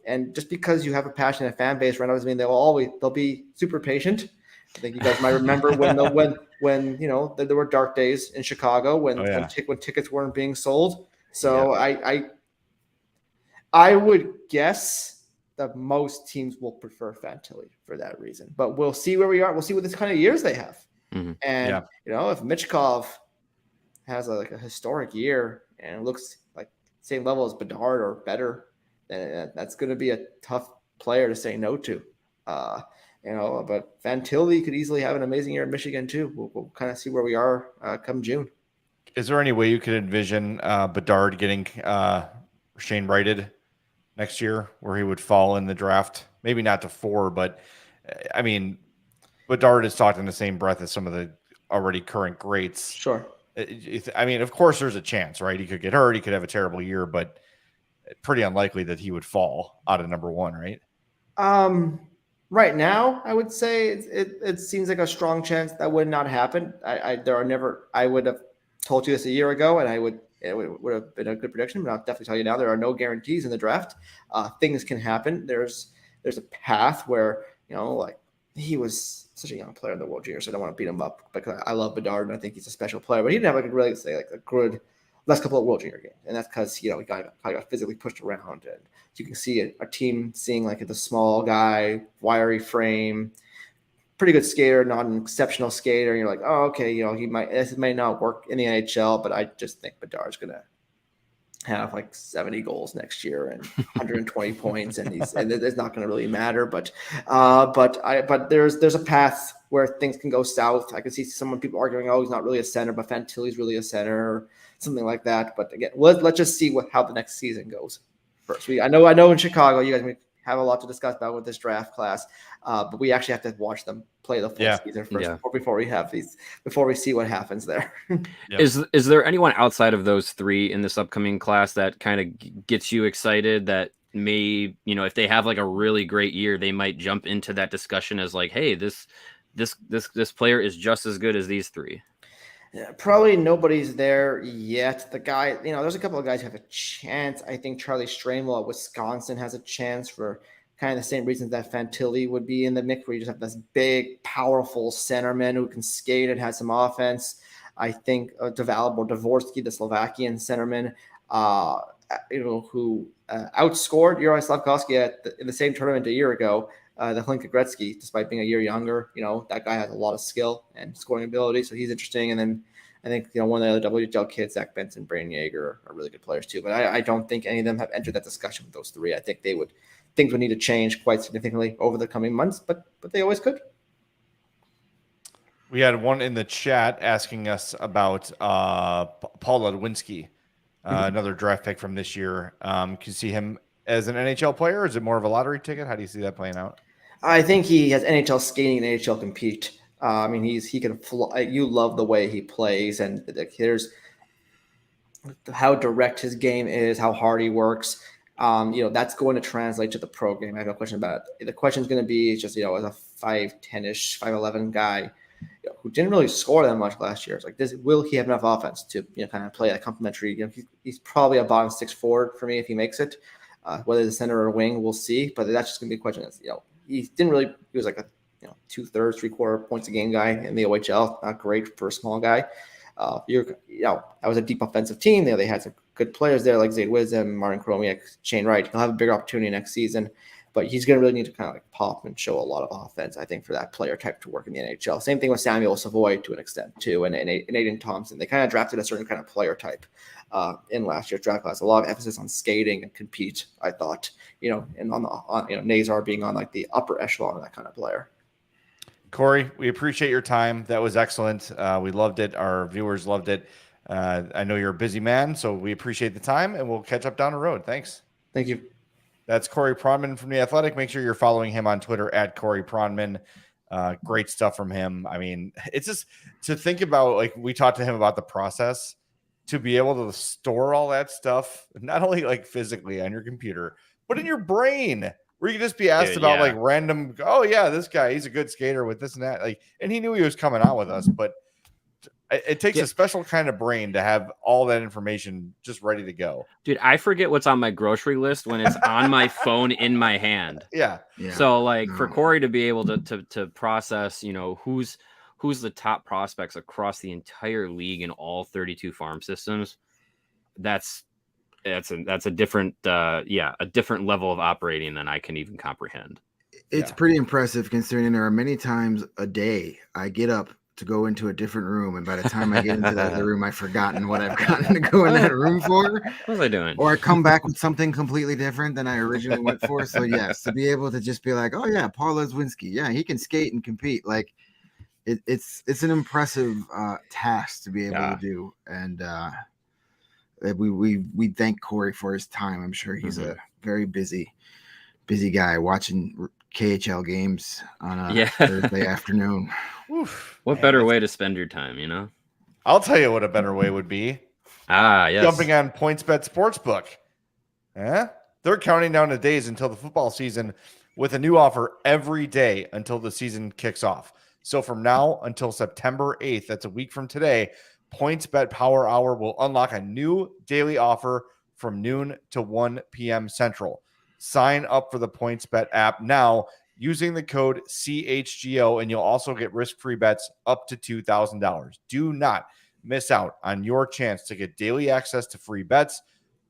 B: And just because you have a passionate fan base right now doesn't mean they'll be super patient. I think you guys might remember when there were dark days in Chicago when tickets weren't being sold. So I would guess that most teams will prefer Fantilli for that reason. But we'll see where we are. We'll see what this kind of years they have.
C: Mm-hmm.
B: And if Michkov has a historic year and it looks like same level as Bedard or better, then that's going to be a tough player to say no to. But Fantilli could easily have an amazing year in Michigan too. We'll kind of see where we are come June.
A: Is there any way you could envision Bedard getting Shane righted next year, where he would fall in the draft? Maybe not to 4, but I mean, Bedard is talked in the same breath as some of the already current greats.
B: Sure.
A: I mean, of course, there's a chance, right? He could get hurt. He could have a terrible year, but pretty unlikely that he would fall out of number 1, right?
B: Right now, I would say it seems like a strong chance that would not happen. I would have told you this a year ago, and it would have been a good prediction, but I'll definitely tell you now there are no guarantees in the draft. Things can happen. There's a path where, he was such a young player in the World Juniors, so I don't want to beat him up because I love Bedard and I think he's a special player, but he didn't have a good last couple of World Junior games, and that's because he got physically pushed around, and you can see a team seeing the small guy, wiry frame, pretty good skater, not an exceptional skater, and you're like, oh, okay, this may not work in the NHL, but I just think Bedard's gonna have 70 goals next year and 120 points, and it's not going to really matter. But there's a path where things can go south. I can see people arguing, oh, he's not really a center, but Fantilli's really a center, or something like that. But again, let's just see how the next season goes first. I know in Chicago, you guys have a lot to discuss about with this draft class, but we actually have to watch them play the full season first before we see what happens there.
C: Is there anyone outside of those 3 in this upcoming class that kind of gets you excited that may, if they have a really great year, they might jump into that discussion as hey, this player is just as good as these 3?
B: Yeah, probably nobody's there yet. The guy, there's a couple of guys who have a chance. I think Charlie Stramel at Wisconsin has a chance for kind of the same reasons that Fantilli would be in the mix, where you just have this big, powerful centerman who can skate and has some offense. I think Dvorsky, the Slovakian centerman, who outscored Juraj Slavkovsky in the same tournament a year ago, the Hlinka Gretzky, despite being a year younger. That guy has a lot of skill and scoring ability, so he's interesting. And then I think one of the other WHL kids, Zach Benson, Brayden Yeager, are really good players too. But I don't think any of them have entered that discussion with those 3. I think things would need to change quite significantly over the coming months, but they always could.
A: We had one in the chat asking us about Paul Ludwinski, another draft pick from this year. Can you see him as an NHL player, or is it more of a lottery ticket? How do you see that playing out?
B: I think he has NHL skating and NHL compete. He can fly. You love the way he plays, and here's how direct his game is, how hard he works. That's going to translate to the pro game. I have no question about it. The question is going to be just, as a 5'10-ish, 5'11 guy who didn't really score that much last year. It's will he have enough offense to, kind of play a complementary? He's probably a bottom 6 forward for me if he makes it. Whether the center or wing, we'll see. But that's just going to be a question. He was a 2/3, 3/4 points a game guy in the OHL. Not great for a small guy. That was a deep offensive team. They had some good players there like Zade Wisdom, Martin Kromiak, Shane Wright. He'll have a bigger opportunity next season, but he's going to really need to kind of pop and show a lot of offense, I think, for that player type to work in the NHL. Same thing with Samuel Savoy to an extent too, and Aiden Thompson. They kind of drafted a certain kind of player type in last year's draft class. A lot of emphasis on skating and compete, I thought, and on Nazar being on the upper echelon of that kind of player.
A: Corey, we appreciate your time. That was excellent. We loved it. Our viewers loved it. I know you're a busy man, so we appreciate the time, and we'll catch up down the road. Thanks.
B: Thank you.
A: That's Corey Pronman from The Athletic. Make sure you're following him on Twitter at Corey Pronman. Great stuff from him. It's just to think about, we talked to him about the process to be able to store all that stuff, not only physically on your computer, but in your brain, where you can just be asked about random, oh yeah, this guy, he's a good skater with this and that. And he knew he was coming out with us, but It takes a special kind of brain to have all that information just ready to go.
C: Dude, I forget what's on my grocery list when it's on my phone in my hand.
A: Yeah.
C: So for Corey to be able to process, who's the top prospects across the entire league in all 32 farm systems, that's a different a different level of operating than I can even comprehend.
D: It's pretty impressive considering there are many times a day I get up to go into a different room, and by the time I get into the room, I've forgotten what I've gotten to go in that room for.
C: What was I doing?
D: Or I come back with something completely different than I originally went for. So yes, to be able to just be like, oh yeah, Paul Ludwinski, yeah, he can skate and compete. Like it's an impressive task to be able to do, and we thank Corey for his time. I'm sure he's a very busy guy watching KHL games on a Thursday afternoon.
C: Oof, what better way to spend your time,
A: I'll tell you what a better way would be.
C: Yes.
A: Jumping on PointsBet Sportsbook. They're counting down the days until the football season with a new offer every day until the season kicks off. So from now until September 8th, that's a week from today, PointsBet Power Hour will unlock a new daily offer from noon to 1 p.m. Central. Sign up for the PointsBet app now using the code CHGO, and you'll also get risk-free bets up to $2,000. Do not miss out on your chance to get daily access to free bets,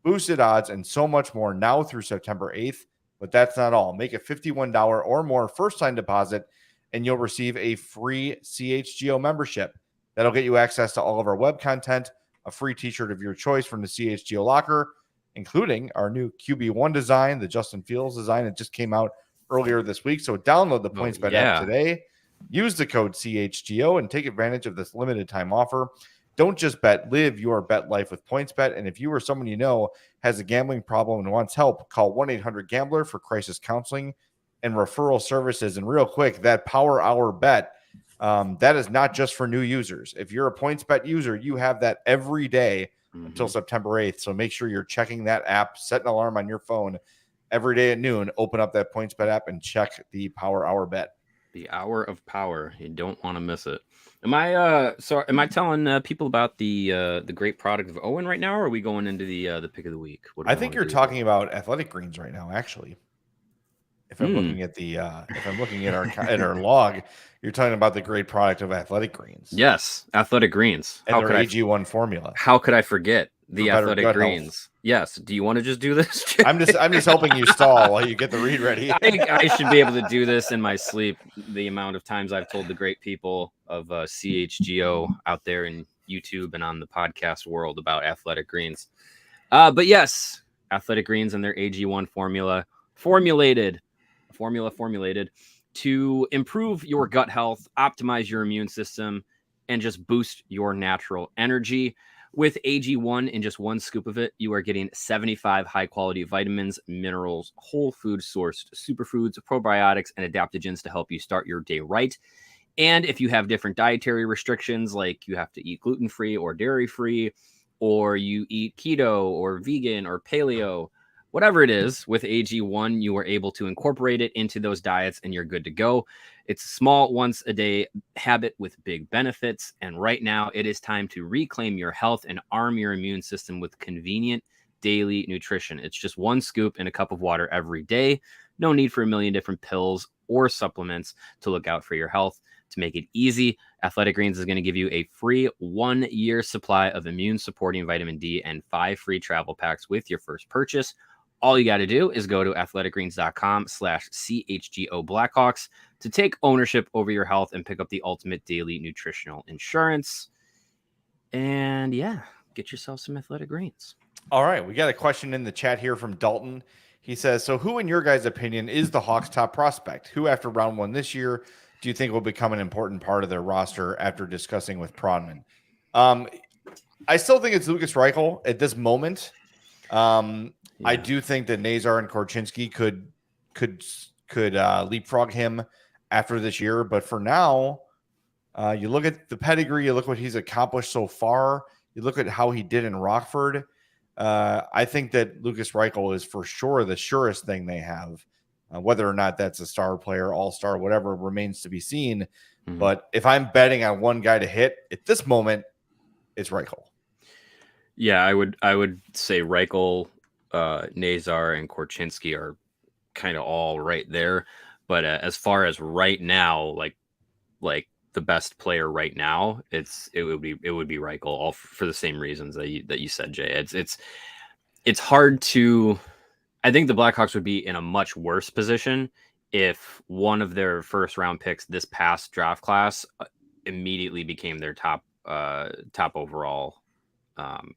A: boosted odds, and so much more now through September 8th. But that's not all. Make a $51 or more first-time deposit, and you'll receive a free CHGO membership. That'll get you access to all of our web content, a free t-shirt of your choice from the CHGO locker, including our new QB1 design, the Justin Fields design. It just came out earlier this week. So download the PointsBet app today. Use the code CHGO and take advantage of this limited time offer. Don't just bet, live your bet life with PointsBet. And if you or someone you know has a gambling problem and wants help, call 1-800-GAMBLER for crisis counseling and referral services. And real quick, that Power Hour bet, that is not just for new users. If you're a PointsBet user, you have that every day until September 8th. So make sure you're checking that app, set an alarm on your phone every day at noon, open up that PointsBet app and check the Power Hour bet.
C: The hour of power. You don't want to miss it. Am I telling people about the great product of Owen right now, or are we going into the pick of the week?
A: I think you're talking about Athletic Greens right now, actually. If I'm looking at our log, you're talking about the great product of Athletic Greens.
C: Yes, Athletic Greens.
A: And their AG1 formula.
C: How could I forget the Athletic Greens? Health. Yes. Do you want to just do this?
A: I'm just helping you stall while you get the read ready.
C: I think I should be able to do this in my sleep. The amount of times I've told the great people of CHGO out there in YouTube and on the podcast world about Athletic Greens. But yes, Athletic Greens and their AG1 formulated to improve your gut health, optimize your immune system, and just boost your natural energy. With AG1, in just one scoop of it, you are getting 75 high-quality vitamins, minerals, whole food sourced superfoods, probiotics, and adaptogens to help you start your day right. And if you have different dietary restrictions, like you have to eat gluten-free or dairy-free, or you eat keto or vegan or paleo, whatever it is, with AG1, you are able to incorporate it into those diets and you're good to go. It's a small once-a-day habit with big benefits. And right now, it is time to reclaim your health and arm your immune system with convenient daily nutrition. It's just one scoop in a cup of water every day. No need for a million different pills or supplements to look out for your health. To make it easy, Athletic Greens is going to give you a free 1-year supply of immune-supporting vitamin D and 5 free travel packs with your first purchase. All you got to do is go to athleticgreens.com/CHGO Blackhawks to take ownership over your health and pick up the ultimate daily nutritional insurance. And get yourself some Athletic Greens.
A: All right. We got a question in the chat here from Dalton. He says, so who in your guys' opinion is the Hawks' top prospect? Who after round 1 this year do you think will become an important part of their roster after discussing with Pronman? I still think it's Lucas Reichel at this moment. I do think that Nazar and Korchinski could leapfrog him after this year, but for now, you look at the pedigree, you look what he's accomplished so far, you look at how he did in Rockford. I think that Lucas Reichel is for sure the surest thing they have. Whether or not that's a star player, all-star, whatever remains to be seen. Mm-hmm. But if I'm betting on one guy to hit at this moment, it's Reichel.
C: Yeah, I would say Reichel, Nazar, and Korchinski are kind of all right there. But as far as right now, like the best player right now, it would be Reichel, all for the same reasons that you said, Jay. It's hard to. I think the Blackhawks would be in a much worse position if one of their first round picks this past draft class immediately became their top overall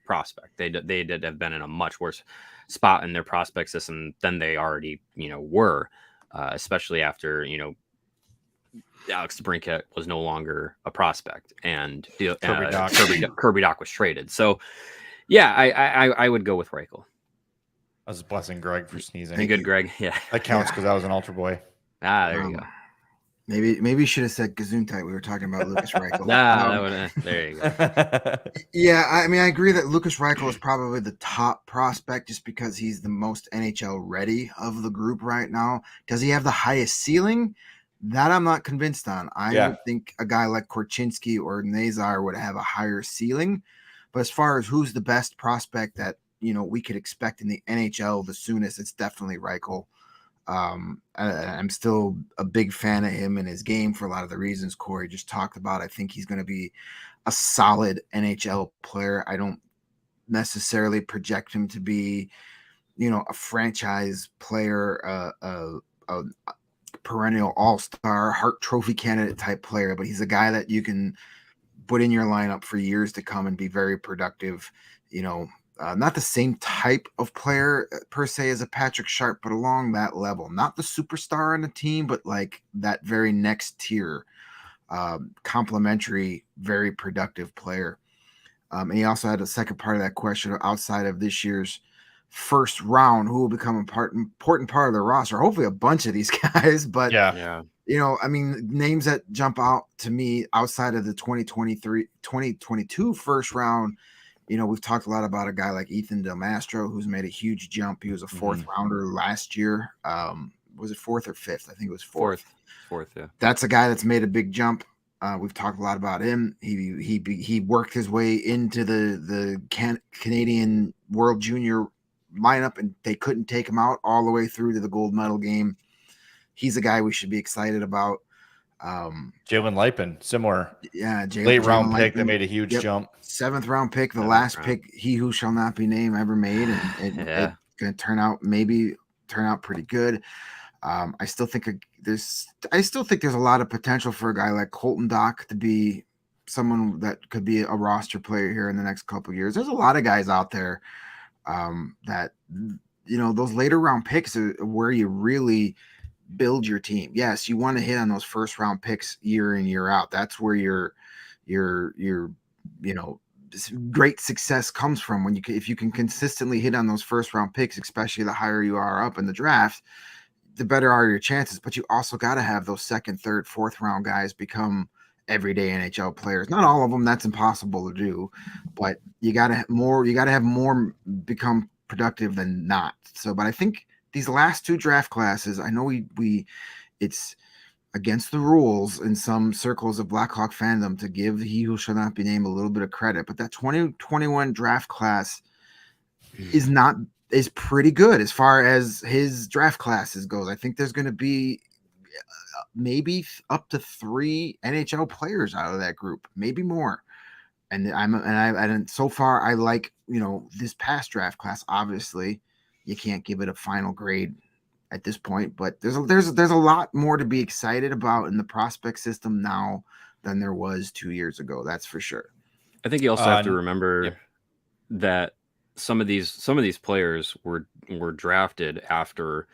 C: prospect. They'd have been in a much worse spot in their prospect system than they already were, especially after Alex DeBrincat was no longer a prospect and Kirby Dach was traded. So yeah, I would go with Reichel.
A: I was blessing Greg for sneezing.
C: Hey, good, Greg. Yeah,
A: that counts because I was an altar boy.
C: There you go.
D: Maybe you should have said Gesundheit. We were talking about Lucas Reichel.
C: There you go.
D: Yeah, I mean, I agree that Lucas Reichel is probably the top prospect just because he's the most NHL ready of the group right now. Does he have the highest ceiling? That I'm not convinced on. I would think a guy like Korchinski or Nazar would have a higher ceiling. But as far as who's the best prospect that we could expect in the NHL the soonest, it's definitely Reichel. I'm still a big fan of him and his game for a lot of the reasons Corey just talked about. I think he's going to be a solid NHL player. I don't necessarily project him to be, a franchise player, a perennial all-star, Hart Trophy candidate type player, but he's a guy that you can put in your lineup for years to come and be very productive, not the same type of player per se as a Patrick Sharp, but along that level, not the superstar on the team, but like that very next tier, complementary, very productive player. And he also had a second part of that question outside of this year's first round, who will become an important part of the roster. Hopefully a bunch of these guys, but I mean, names that jump out to me outside of the 2022 first round, we've talked a lot about a guy like Ethan Del Mastro, who's made a huge jump. He was a fourth rounder last year. Was it fourth or fifth? I think it was fourth.
C: Fourth, yeah.
D: That's a guy that's made a big jump. We've talked a lot about him. He worked his way into the Canadian World Junior lineup, and they couldn't take him out all the way through to the gold medal game. He's a guy we should be excited about.
A: Jalen Lipin, similar.
D: Yeah,
A: late round pick that made a huge jump.
D: 7th round pick, the last pick he who shall not be named ever made, and it's going to turn out pretty good. I still think there's a lot of potential for a guy like Colton Dach to be someone that could be a roster player here in the next couple of years. There's a lot of guys out there that those later round picks are where you really build your team. Yes, you want to hit on those first round picks year in, year out. That's where your great success comes from, when if you can consistently hit on those first round picks, especially the higher you are up in the draft, the better are your chances. But you also got to have those second, third, fourth round guys become everyday NHL players. Not all of them, that's impossible to do, but you got to have more become productive than not. So, but I think these last two draft classes, I know it's against the rules in some circles of Blackhawk fandom to give he who shall not be named a little bit of credit, but that 2021 draft class is pretty good as far as his draft classes goes. I think there's going to be maybe up to 3 NHL players out of that group, maybe more. And so far I like, this past draft class. Obviously, you can't give it a final grade at this point, but there's a lot more to be excited about in the prospect system now than there was 2 years ago. That's for sure.
C: I think you also have to remember that some of these players were drafted after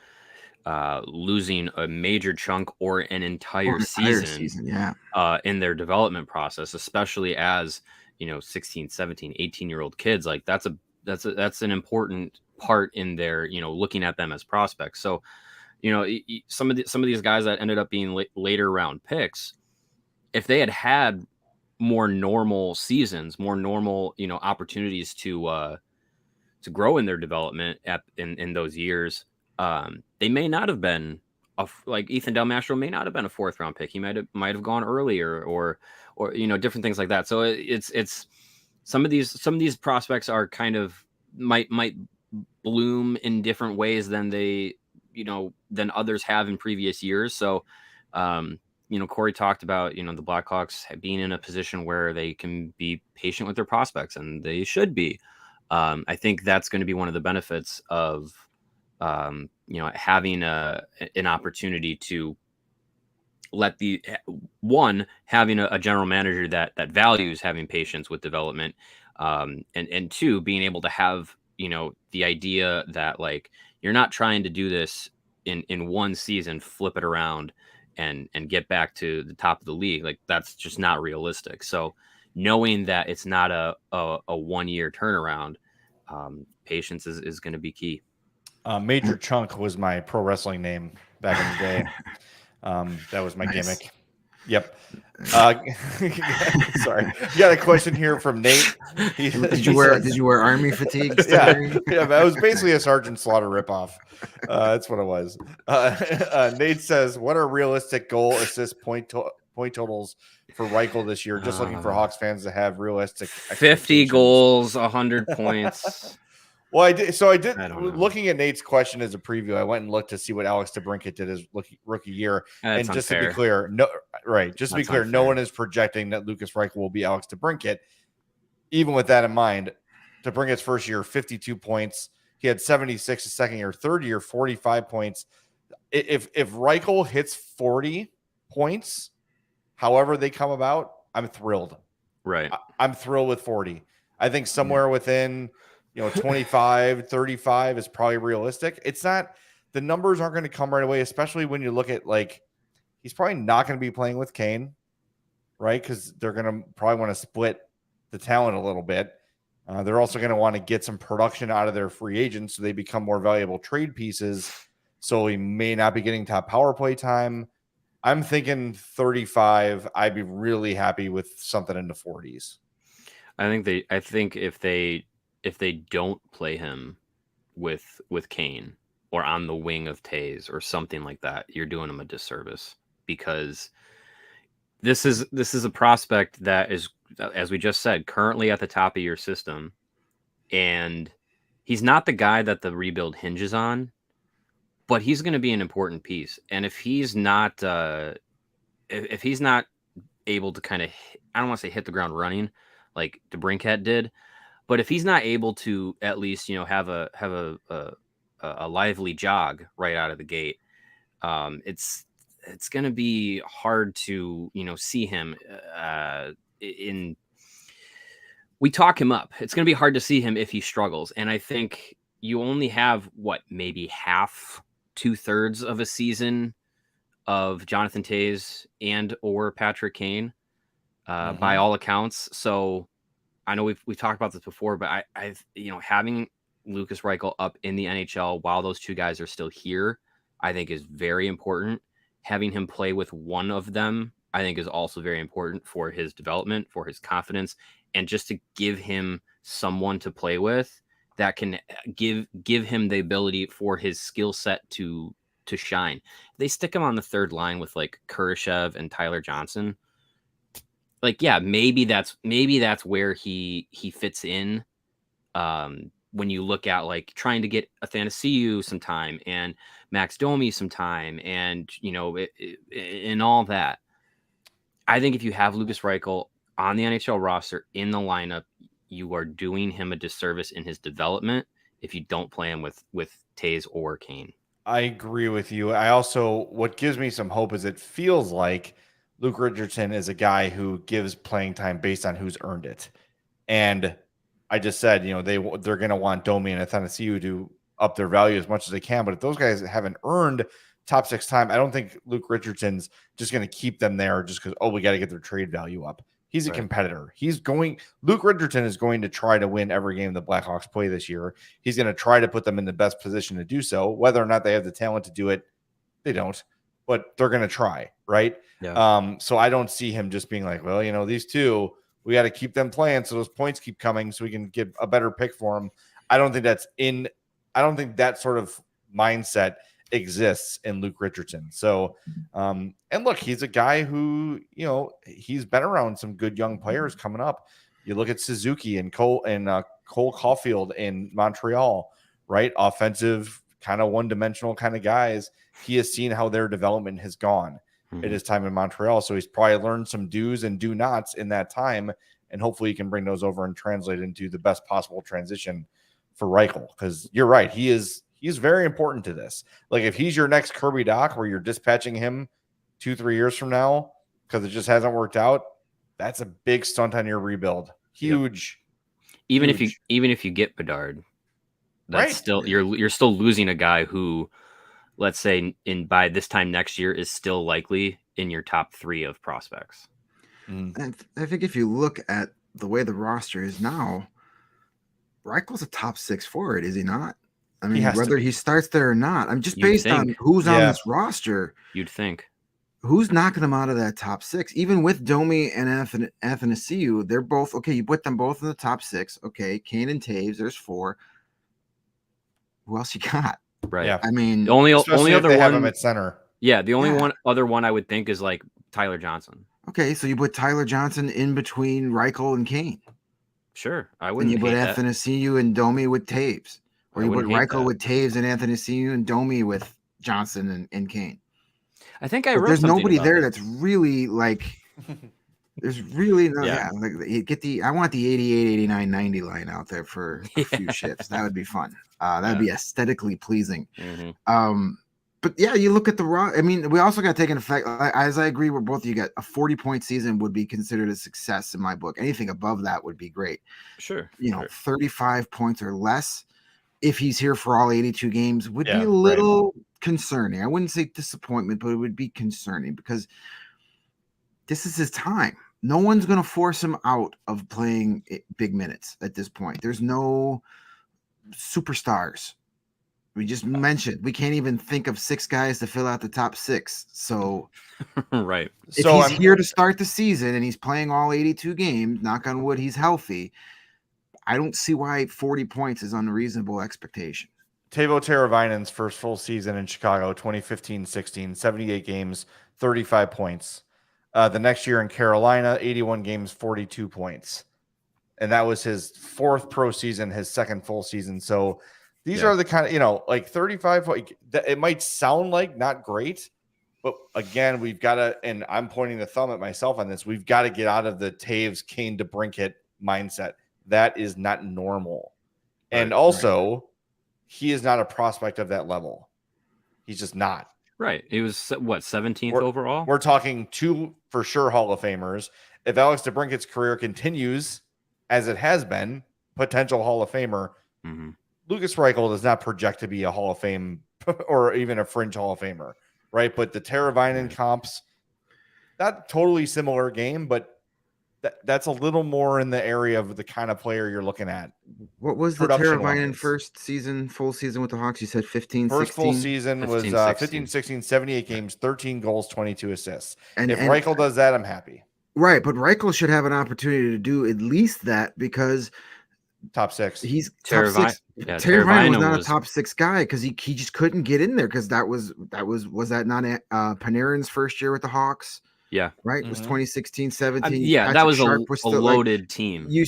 C: losing a major chunk or an entire season in their development process, especially as 16, 17, 18-year-old kids. Like that's an important part in their looking at them as prospects. So some of these guys that ended up being later round picks, if they had more normal seasons, more normal opportunities to grow in their development in those years, they may not have been like Ethan Del Mastro may not have been a 4th round pick. He might have gone earlier or different things like that. So it's some of these prospects are kind of might bloom in different ways than than others have in previous years. So, Corey talked about, the Blackhawks being in a position where they can be patient with their prospects, and they should be. I think that's going to be one of the benefits of, having an opportunity to let having a general manager that values having patience with development, and two, being able to have, the idea that, like, you're not trying to do this in one season, flip it around and get back to the top of the league. Like, that's just not realistic. So knowing that it's not a 1 year turnaround, patience is going to be key.
A: Major Chunk was my pro wrestling name back in the day. That was my gimmick. Yep. Sorry. You got a question here from Nate.
D: Did you wear army fatigues?
A: Yeah, that was basically a Sergeant Slaughter ripoff. That's what it was. Nate says, "What are realistic goal, assist, point totals for Reichel this year? Just looking for Hawks fans to have realistic
C: 50 goals, 100 points."
A: Well, I did. Looking at Nate's question as a preview, I went and looked to see what Alex DeBrincat did his rookie year.
C: That's
A: and just
C: unfair.
A: to be clear, no one is projecting that Lucas Reichel will be Alex DeBrincat. Even with that in mind, DeBrincat's first year, 52 points. He had 76 his second year, third year, 45 points. If Reichel hits 40 points, however they come about, I'm thrilled.
C: Right.
A: I'm thrilled with 40. I think somewhere within 25, 35 is probably realistic. It's not, the numbers aren't going to come right away, especially when you look at, like, he's probably not going to be playing with Kane, right? Because they're going to probably want to split the talent a little bit. They're also going to want to get some production out of their free agents so they become more valuable trade pieces. So he may not be getting top power play time. I'm thinking 35. I'd be really happy with something in the 40s.
C: I think if they don't play him with Kane or on the wing of Tays or something like that, you're doing him a disservice, because this is a prospect that is, as we just said, currently at the top of your system, and he's not the guy that the rebuild hinges on, but he's going to be an important piece. And if he's not able to kind of, I don't want to say hit the ground running like DeBrincat did, but if he's not able to at least, have a lively jog right out of the gate, it's going to be hard to, see him we talk him up. It's going to be hard to see him if he struggles. And I think you only have maybe half, 2/3 of a season of Jonathan Tays and or Patrick Kane, by all accounts. So I know we've talked about this before, but I've having Lucas Reichel up in the NHL while those two guys are still here, I think is very important. Having him play with one of them, I think, is also very important for his development, for his confidence, and just to give him someone to play with that can give him the ability for his skill set to shine. If they stick him on the third line with like Kurashev and Tyler Johnson, like, yeah, maybe that's where he fits in. When you look at like trying to get Athanasiou some time and Max Domi some time, and and all that, I think if you have Lucas Reichel on the NHL roster in the lineup, you are doing him a disservice in his development if you don't play him with Tays or Kane.
A: I agree with you. I also, what gives me some hope is it feels like Luke Richardson is a guy who gives playing time based on who's earned it. And I just said, they're going to want Domi and Athanasiou to up their value as much as they can. But if those guys haven't earned top six time, I don't think Luke Richardson's just going to keep them there just because, we got to get their trade value up. He's a competitor. Luke Richardson is going to try to win every game the Blackhawks play this year. He's going to try to put them in the best position to do so. Whether or not they have the talent to do it, they don't, but they're going to try, right?
C: Yeah.
A: So I don't see him just being like, well, these two, we got to keep them playing so those points keep coming so we can get a better pick for them. I don't think that sort of mindset exists in Luke Richardson. So, and look, he's a guy who, he's been around some good young players coming up, You look at Suzuki and Cole Caulfield in Montreal, right? Offensive, kind of one-dimensional kind of guys. He has seen how their development has gone at his time in Montreal. So he's probably learned some do's and do nots in that time. And hopefully he can bring those over and translate into the best possible transition for Reichel. Because you're right. He's very important to this. Like if he's your next Kirby Dach where you're dispatching him 2-3 years from now because it just hasn't worked out, that's a big stunt on your rebuild. Huge.
C: Even
A: huge.
C: if you get Bedard, that's
A: Right.
C: still you're still losing a guy who, let's say by this time next year, is still likely in your top 3 of prospects.
D: And I think if you look at the way the roster is now, Reichel's a top 6 forward, is he not? I mean, whether he starts there or not, I'm just based on who's on this roster.
C: You'd think.
D: Who's knocking them out of that top 6? Even with Domi and Athanasiou, they're both okay. You put them both in the top 6. Okay, Kane and Taves, there's 4. Who else you got?
C: Right.
A: Yeah.
D: I mean,
C: the only
A: Especially
C: other
A: if they
C: one
A: have him at center.
C: Yeah, the only other one I would think is like Tyler Johnson.
D: Okay, so you put Tyler Johnson in between Reichel and Kane.
C: Sure, I
D: And
C: wouldn't.
D: you put Athanasiou and Domi with Taves, or you put Reichel with Taves and Athanasiou and Domi with Johnson and Kane.
C: I think
D: there's nobody there that's really like. There's really no. Like I want the 88, 89, 90 line out there for a few shifts. That would be fun. That'd be aesthetically pleasing. But yeah, you look at the raw. I mean, we also got to take into effect, as I agree with both of you, got a 40-point season would be considered a success in my book. Anything above that would be great.
C: Sure.
D: 35 points or less, if he's here for all 82 games, would be a little concerning. I wouldn't say disappointment, but it would be concerning because this is his time. No one's going to force him out of playing big minutes at this point. There's no superstars. We just mentioned we can't even think of 6 guys to fill out the top 6. So,
C: right.
D: If he's here to start the season and he's playing all 82 games, knock on wood, he's healthy. I don't see why 40 points is unreasonable expectation.
A: Teuvo Teravainen's first full season in Chicago, 2015-16, 78 games, 35 points. The next year in Carolina, 81 games, 42 points. And that was his 4th pro season, his 2nd full season. So these are the kind of, like 35, it might sound like not great, but again, we've got to, and I'm pointing the thumb at myself on this, we've got to get out of the Taves, Kane, DeBrincat mindset. That is not normal. And also, he is not a prospect of that level. He's just not.
C: Right. He was, 17th overall?
A: We're talking 2 for sure Hall of Famers. If Alex DeBrincat's career continues as it has been, potential Hall of Famer, Lucas Reichel does not project to be a Hall of Fame or even a fringe Hall of Famer, right? But the Teravainen comps, not totally similar game, but that's a little more in the area of the kind of player you're looking at.
D: What was the Teravainen full season with the Hawks? You said 15,
A: First
D: 16?
A: full season was 15, 16, 78 games, 13 goals, 22 assists. And if Reichel does that, I'm happy.
D: Right, but Reichel should have an opportunity to do at least that because
A: top 6.
D: He's top 6. Yeah, Teravainen was not a top 6 guy because he just couldn't get in there because was that not Panarin's first year with the Hawks?
C: Yeah.
D: Right? It was 2016, 17.
C: Yeah, that was a loaded team.
D: You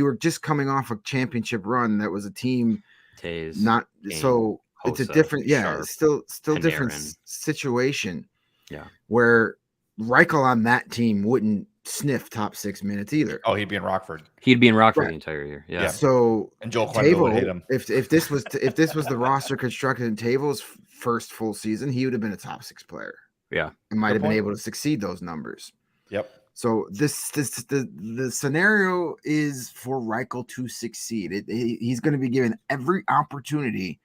D: were just coming off a championship run that was a team
C: Taves,
D: not
C: Kane,
D: so Hossa, it's a different
C: Sharp,
D: still
C: Panarin.
D: Different situation.
C: Yeah.
D: Where Reichel on that team wouldn't sniff top 6 minutes either.
A: Oh, he'd be in Rockford.
C: He'd be in Rockford the entire year. Yeah.
D: So
A: and Joel Quenneville would hit him.
D: If this was the roster constructed in Teuvo's first full season, he would have been a top 6 player.
C: Yeah.
D: And might have been able to succeed those numbers.
A: Yep.
D: So the scenario is for Reichel to succeed. He's going to be given every opportunity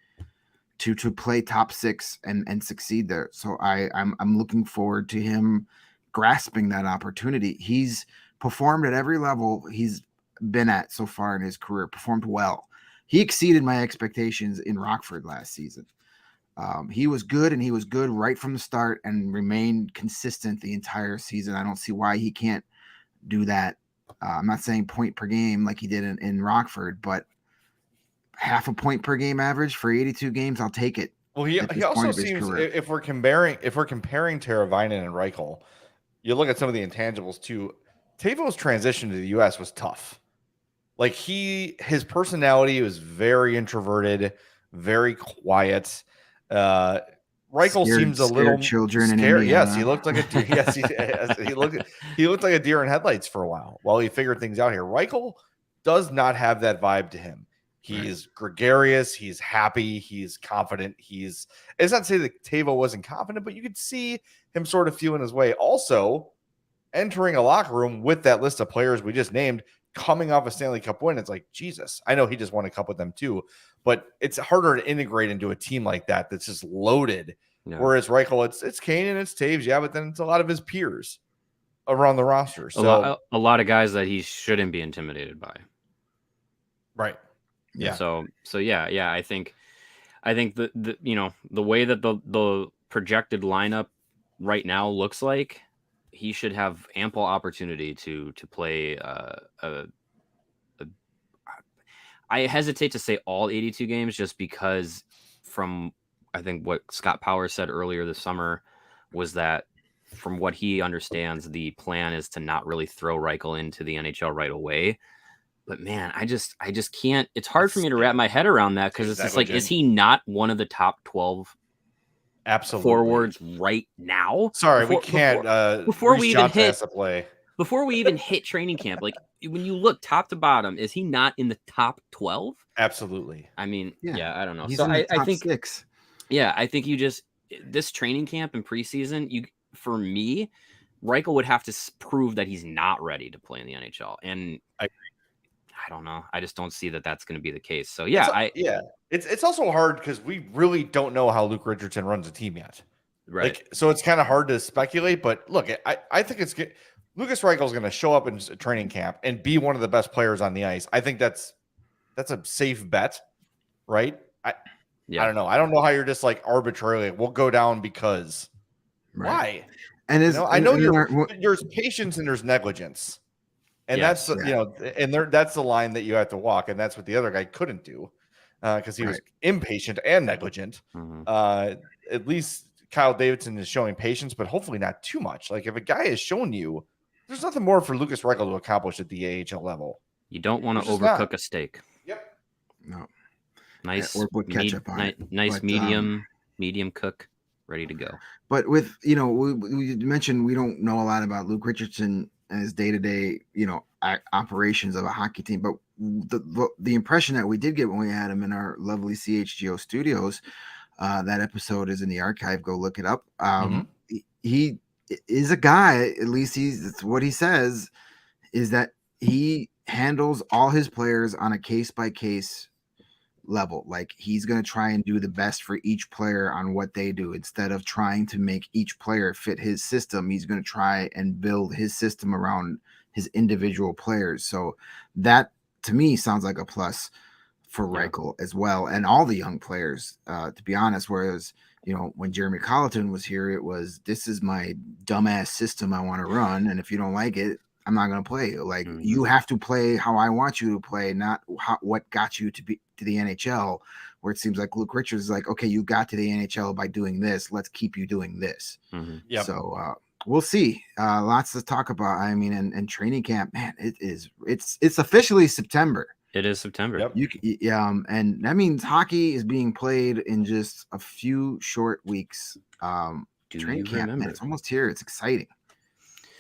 D: to play top 6 and succeed there. So I'm looking forward to him grasping that opportunity. He's performed at every level he's been at so far in his career, performed well. He exceeded my expectations in Rockford last season. He was good, and he was good right from the start and remained consistent the entire season. I don't see why he can't do that. I'm not saying point per game like he did in Rockford, but half a point per game average for 82 games, I'll take it.
A: Well, he also seems, if we're comparing Teravainen and Reichel, you look at some of the intangibles too. Tavo's transition to the U.S. was tough. Like his personality was very introverted, very quiet. Reichel seems a little
D: children
A: scared.
D: in
A: Yes, he looked like a deer. Yes, he looked like a deer in headlights for a while he figured things out here. Reichel does not have that vibe to him. He's gregarious. He's happy. He's confident. It's not to say that Tavo wasn't confident, but you could see him sort of feeling his way. Also, entering a locker room with that list of players we just named, coming off a Stanley Cup win, it's like, Jesus, I know he just won a cup with them too, but it's harder to integrate into a team like that that's just loaded. No. Whereas Reichel, it's Kane and it's Taves, but then it's a lot of his peers around the roster. So
C: a lot of guys that he shouldn't be intimidated by.
A: Right. Yeah.
C: So yeah. I think the the way that the projected lineup right now looks like, he should have ample opportunity to play I hesitate to say all 82 games just because from I think what Scott Powers said earlier this summer was that from what he understands, the plan is to not really throw Reichel into the NHL right away. But man, I just can't. It's hard for me to wrap my head around that because it's just like, is he not one of the top 12 forwards right now?
A: Sorry, we can't.
C: Before we even hit training camp, like when you look top to bottom, is he not in the top 12?
A: Absolutely.
C: I mean, I don't know.
D: He's
C: so
D: in the top
C: I think
D: 6.
C: Yeah, I think this training camp and preseason, for me, Reichel would have to prove that he's not ready to play in the NHL, and I don't know. I just don't see that that's going to be the case. So
A: it's also hard because we really don't know how Luke Richardson runs a team yet.
C: Right.
A: Like, so it's kind of hard to speculate. But look, I think it's good. Lucas Reichel is going to show up in training camp and be one of the best players on the ice. I think that's a safe bet, right? I don't know. I don't know how you're just like arbitrarily we'll go down because why?
D: And
A: I know there's patience and there's negligence. And that's that's the line that you have to walk, and that's what the other guy couldn't do because he was impatient and negligent.
C: Mm-hmm.
A: At least Kyle Davidson is showing patience, but hopefully not too much. Like if a guy has shown you, there's nothing more for Lucas Reichel to accomplish at the AHL level.
C: You don't want to overcook a steak.
A: Yep.
D: No.
C: Nice.
D: Or put ketchup on it.
C: Nice medium cook, ready to go.
D: But with we mentioned we don't know a lot about Luke Richardson and his day-to-day, operations of a hockey team. But the impression that we did get when we had him in our lovely CHGO studios, that episode is in the archive. Go look it up. He is a guy, at least that's what he says, is that he handles all his players on a case-by-case level. Like he's going to try and do the best for each player on what they do. Instead of trying to make each player fit his system, he's going to try and build his system around his individual players. So that to me sounds like a plus for Reichel as well. And all the young players, to be honest, whereas, when Jeremy Colleton was here, it was, this is my dumbass system I want to run. And if you don't like it, I'm not going to play. Like you have to play how I want you to play, not what got you to the NHL, where it seems like Luke Richards is like, okay, you got to the NHL by doing this. Let's keep you doing this.
A: Yep.
D: So we'll see. Lots to talk about. I mean, and training camp, man, it's officially September.
C: It is September.
A: Yep.
D: And that means hockey is being played in just a few short weeks. Training camp, man, it's almost here. It's exciting.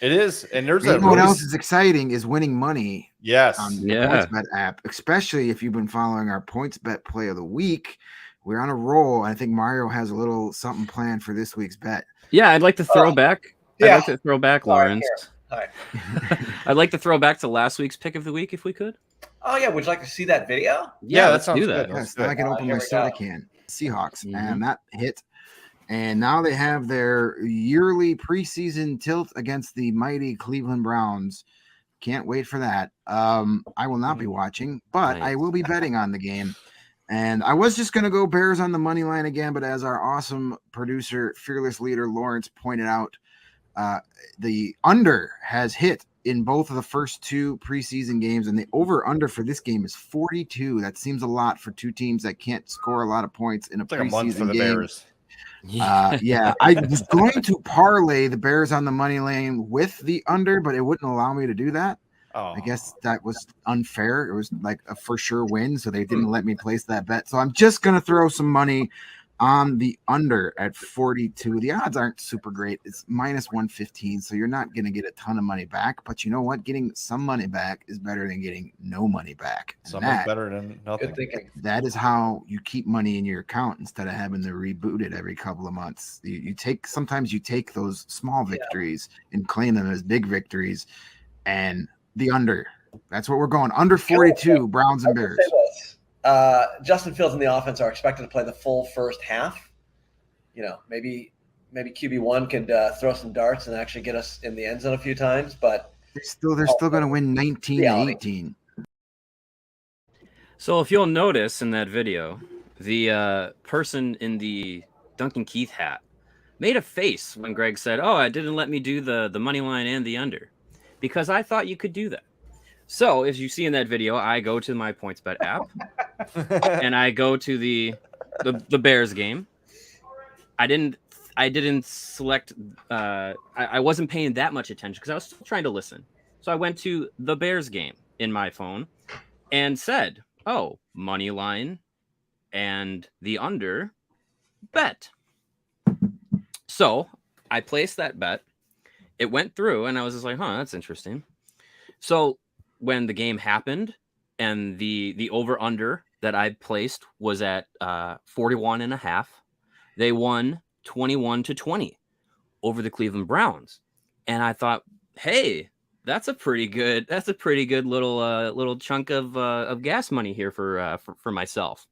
A: It is, and there's
D: what else is exciting is winning money.
A: Yes,
D: on the PointsBet app, especially if you've been following our PointsBet play of the week. We're on a roll. I think Mario has a little something planned for this week's bet.
C: Yeah, I'd like to throw back. I'd like to throw back, Lawrence.
E: Hi.
C: I'd like to throw back to last week's pick of the week if we could.
E: Oh yeah, would you like to see that video?
C: Yeah, let's do that.
D: Yes, I can open my soda can. Seahawks, and that hit. And now they have their yearly preseason tilt against the mighty Cleveland Browns. Can't wait for that. I will not be watching, but I will be betting on the game. And I was just going to go Bears on the money line again, but as our awesome producer, fearless leader, Lawrence pointed out, the under has hit in both of the first two preseason games, and the over-under for this game is 42. That seems a lot for two teams that can't score a lot of points in a preseason
A: like a month for the
D: game.
A: Bears.
D: Yeah, I was going to parlay the Bears on the money lane with the under, but it wouldn't allow me to do that.
A: Oh,
D: I guess that was unfair. It was like a for sure win, so they didn't let me place that bet. So I'm just going to throw some money on the under at 42. The odds aren't super great. It's minus 115, so you're not going to get a ton of money back. But you know what? Getting some money back is better than getting no money back. And
A: something's better than nothing.
E: Good thinking.
D: that is how you keep money in your account instead of having to reboot it every couple of months. Sometimes you take those small victories and claim them as big victories, and the under. That's what we're going. Under 42, Browns and Bears.
E: Justin Fields and the offense are expected to play the full first half. Maybe QB1 could throw some darts and actually get us in the end zone a few times, but
D: They're still going to win 19-18.
C: So if you'll notice in that video, the person in the Duncan Keith hat made a face when Greg said, "Oh, it didn't let me do the money line and the under," because I thought you could do that. So as you see in that video, I go to my PointsBet app and I go to the Bears game. I didn't select. I wasn't paying that much attention because I was still trying to listen. So I went to the Bears game in my phone and said, "Oh, money line and the under bet." So I placed that bet. It went through, and I was just like, "Huh, that's interesting." So when the game happened and the over under that I placed was at 41.5, they won 21-20 over the Cleveland Browns. And I thought, hey, that's a pretty good little chunk of gas money here for myself.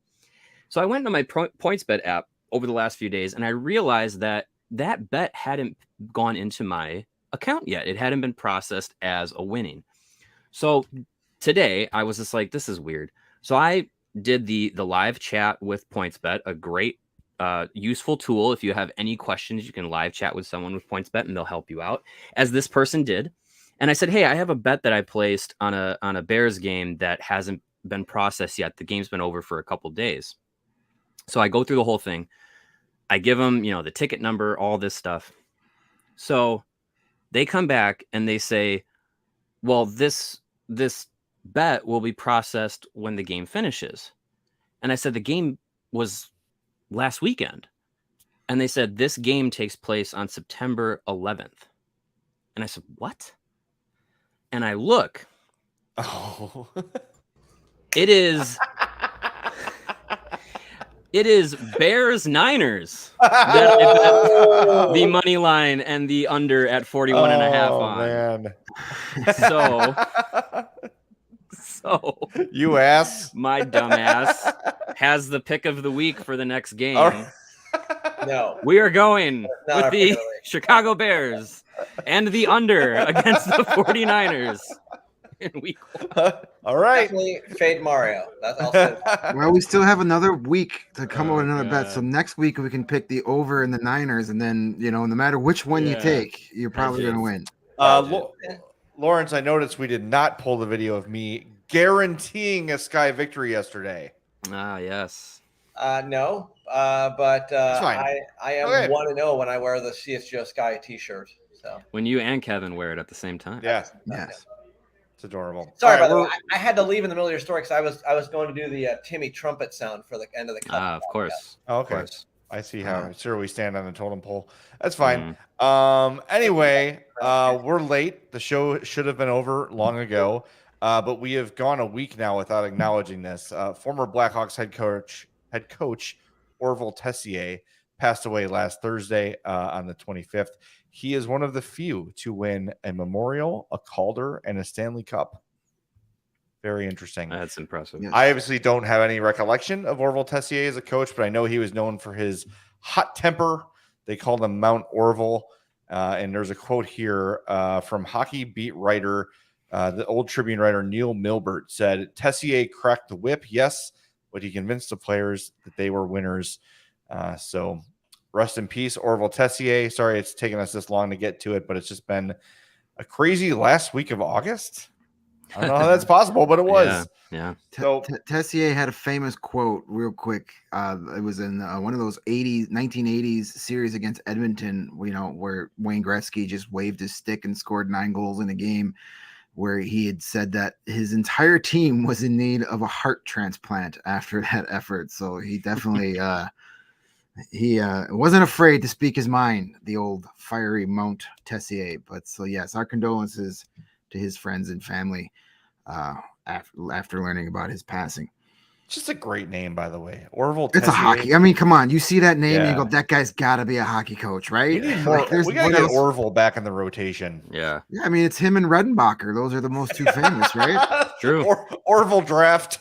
C: So I went to my PointsBet app over the last few days, and I realized that bet hadn't gone into my account yet. It hadn't been processed as a winning. So today I was just like, this is weird. So I did the live chat with PointsBet, a great useful tool. If you have any questions, you can live chat with someone with PointsBet and they'll help you out, as this person did. And I said, hey, I have a bet that I placed on a Bears game that hasn't been processed yet. The game's been over for a couple days. So I go through the whole thing. I give them, the ticket number, all this stuff. So they come back and they say, well, this bet will be processed when the game finishes. And I said, the game was last weekend. And they said, this game takes place on September 11th. And I said, what? And I look.
A: Oh.
C: It is Bears Niners that I bet the money line and the under at 41.5 on.
A: Man.
C: So
A: you ass.
C: My dumbass has the pick of the week for the next game.
E: No.
C: We are going with the Chicago Bears and the under against the 49ers in week 1.
A: All right.
E: Definitely fade Mario. That's also.
D: Well, we still have another week to come up with another bet. So next week we can pick the over and the Niners, and then no matter which one you take, you're probably going to win.
A: Lawrence, I noticed we did not pull the video of me guaranteeing a Sky victory yesterday.
C: Ah, yes.
E: No, but I am 1-0 when I wear the CHGO Sky T-shirt. So when
C: you and Kevin wear it at the same time.
A: Yes. It's adorable.
E: Sorry, by the way, I had to leave in the middle of your story because I was going to do the Timmy trumpet sound for the end of the cup.
C: Of course.
A: Oh, okay. Of course. I see how sure we stand on the totem pole. That's fine. Anyway, we're late. The show should have been over long ago, but we have gone a week now without acknowledging this. Former Blackhawks head coach Orville Tessier passed away last Thursday on the 25th. He is one of the few to win a Memorial, a Calder, and a Stanley Cup. Very interesting.
C: That's impressive.
A: Yes. I obviously don't have any recollection of Orville Tessier as a coach, but I know he was known for his hot temper. They called him Mount Orville. And there's a quote here from hockey beat writer, the old Tribune writer Neil Milbert said, Tessier cracked the whip, yes, but he convinced the players that they were winners. So rest in peace, Orville Tessier. Sorry it's taken us this long to get to it, but it's just been a crazy last week of August. I don't know how that's possible, but it was.
C: Yeah.
A: So
D: Tessier had a famous quote real quick. It was in one of those 1980s series against Edmonton, where Wayne Gretzky just waved his stick and scored 9 goals in a game, where he had said that his entire team was in need of a heart transplant after that effort. So he definitely he wasn't afraid to speak his mind, the old fiery Mount Tessier. But so yes, our condolences to his friends and family after learning about his passing.
A: just a great name, by the way. Orville
D: It's a
A: Tessier.
D: hockey. I mean, come on. You see that name and you
A: Yeah.
D: go, that guy's got to be a hockey coach, right?
A: We need more.
D: Like, there's
A: We gotta
D: what
A: get
D: else?
A: Orville back in the rotation.
C: Yeah.
D: Yeah, I mean, it's him and Redenbacher. Those are the most two famous, right?
C: True.
A: Orville draft.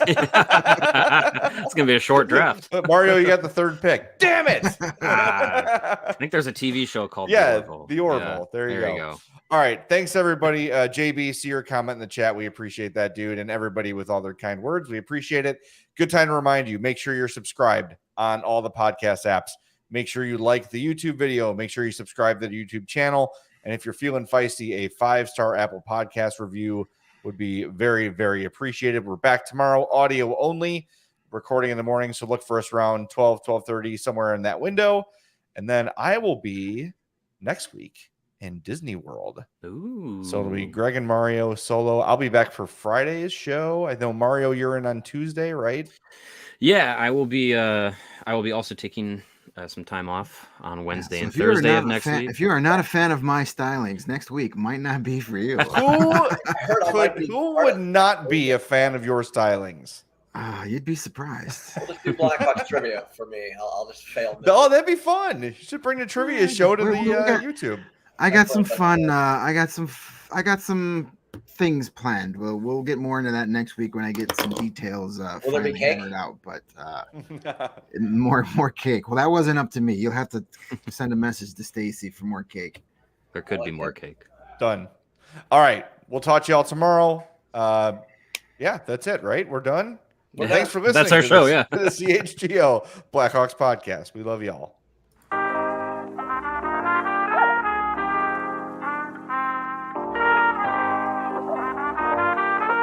C: It's gonna be a short draft.
A: But Mario, you got the 3rd pick. Damn it!
C: I think there's a TV show called
A: The Orville.
C: Yeah,
A: There you go. All right. Thanks, everybody. JB, see your comment in the chat. We appreciate that, dude. And everybody with all their kind words. We appreciate it. Good time to remind you, make sure you're subscribed on all the podcast apps. Make sure you like the YouTube video. Make sure you subscribe to the YouTube channel. And if you're feeling feisty, a 5-star Apple Podcast review would be very, very appreciated. We're back tomorrow, audio only, recording in the morning. So look for us around 12:30, somewhere in that window. And then I will be next week in Disney World.
C: Ooh.
A: So it'll be Greg and Mario solo. I'll be back for Friday's show. I know, Mario, you're in on Tuesday, right?
C: Yeah, I will be also taking some time off on Wednesday
D: So
C: and
D: if you are
C: Thursday
D: not
C: of
D: a
C: next
D: fan-
C: week.
D: If you are not a fan of my stylings, next week might not be for you.
A: Who would not be a fan of your stylings?
D: You'd be surprised.
E: We'll just do Blackhawks trivia for me. I'll just fail.
A: Oh, that'd be fun. You should bring the trivia show to the
D: we got-
A: YouTube.
D: I got some fun. I got some things planned. We'll get more into that next week when I get some details
E: there be
D: finally
E: cake?
D: hammered out. But more cake. Well, that wasn't up to me. You'll have to send a message to Stacy for more cake.
C: There could be more cake.
A: Done. All right. We'll talk to y'all tomorrow. Yeah, that's it, right? We're done. Well,
C: Yeah.
A: thanks for listening.
C: That's our show, yeah.
A: To the CHGO Blackhawks podcast. We love y'all.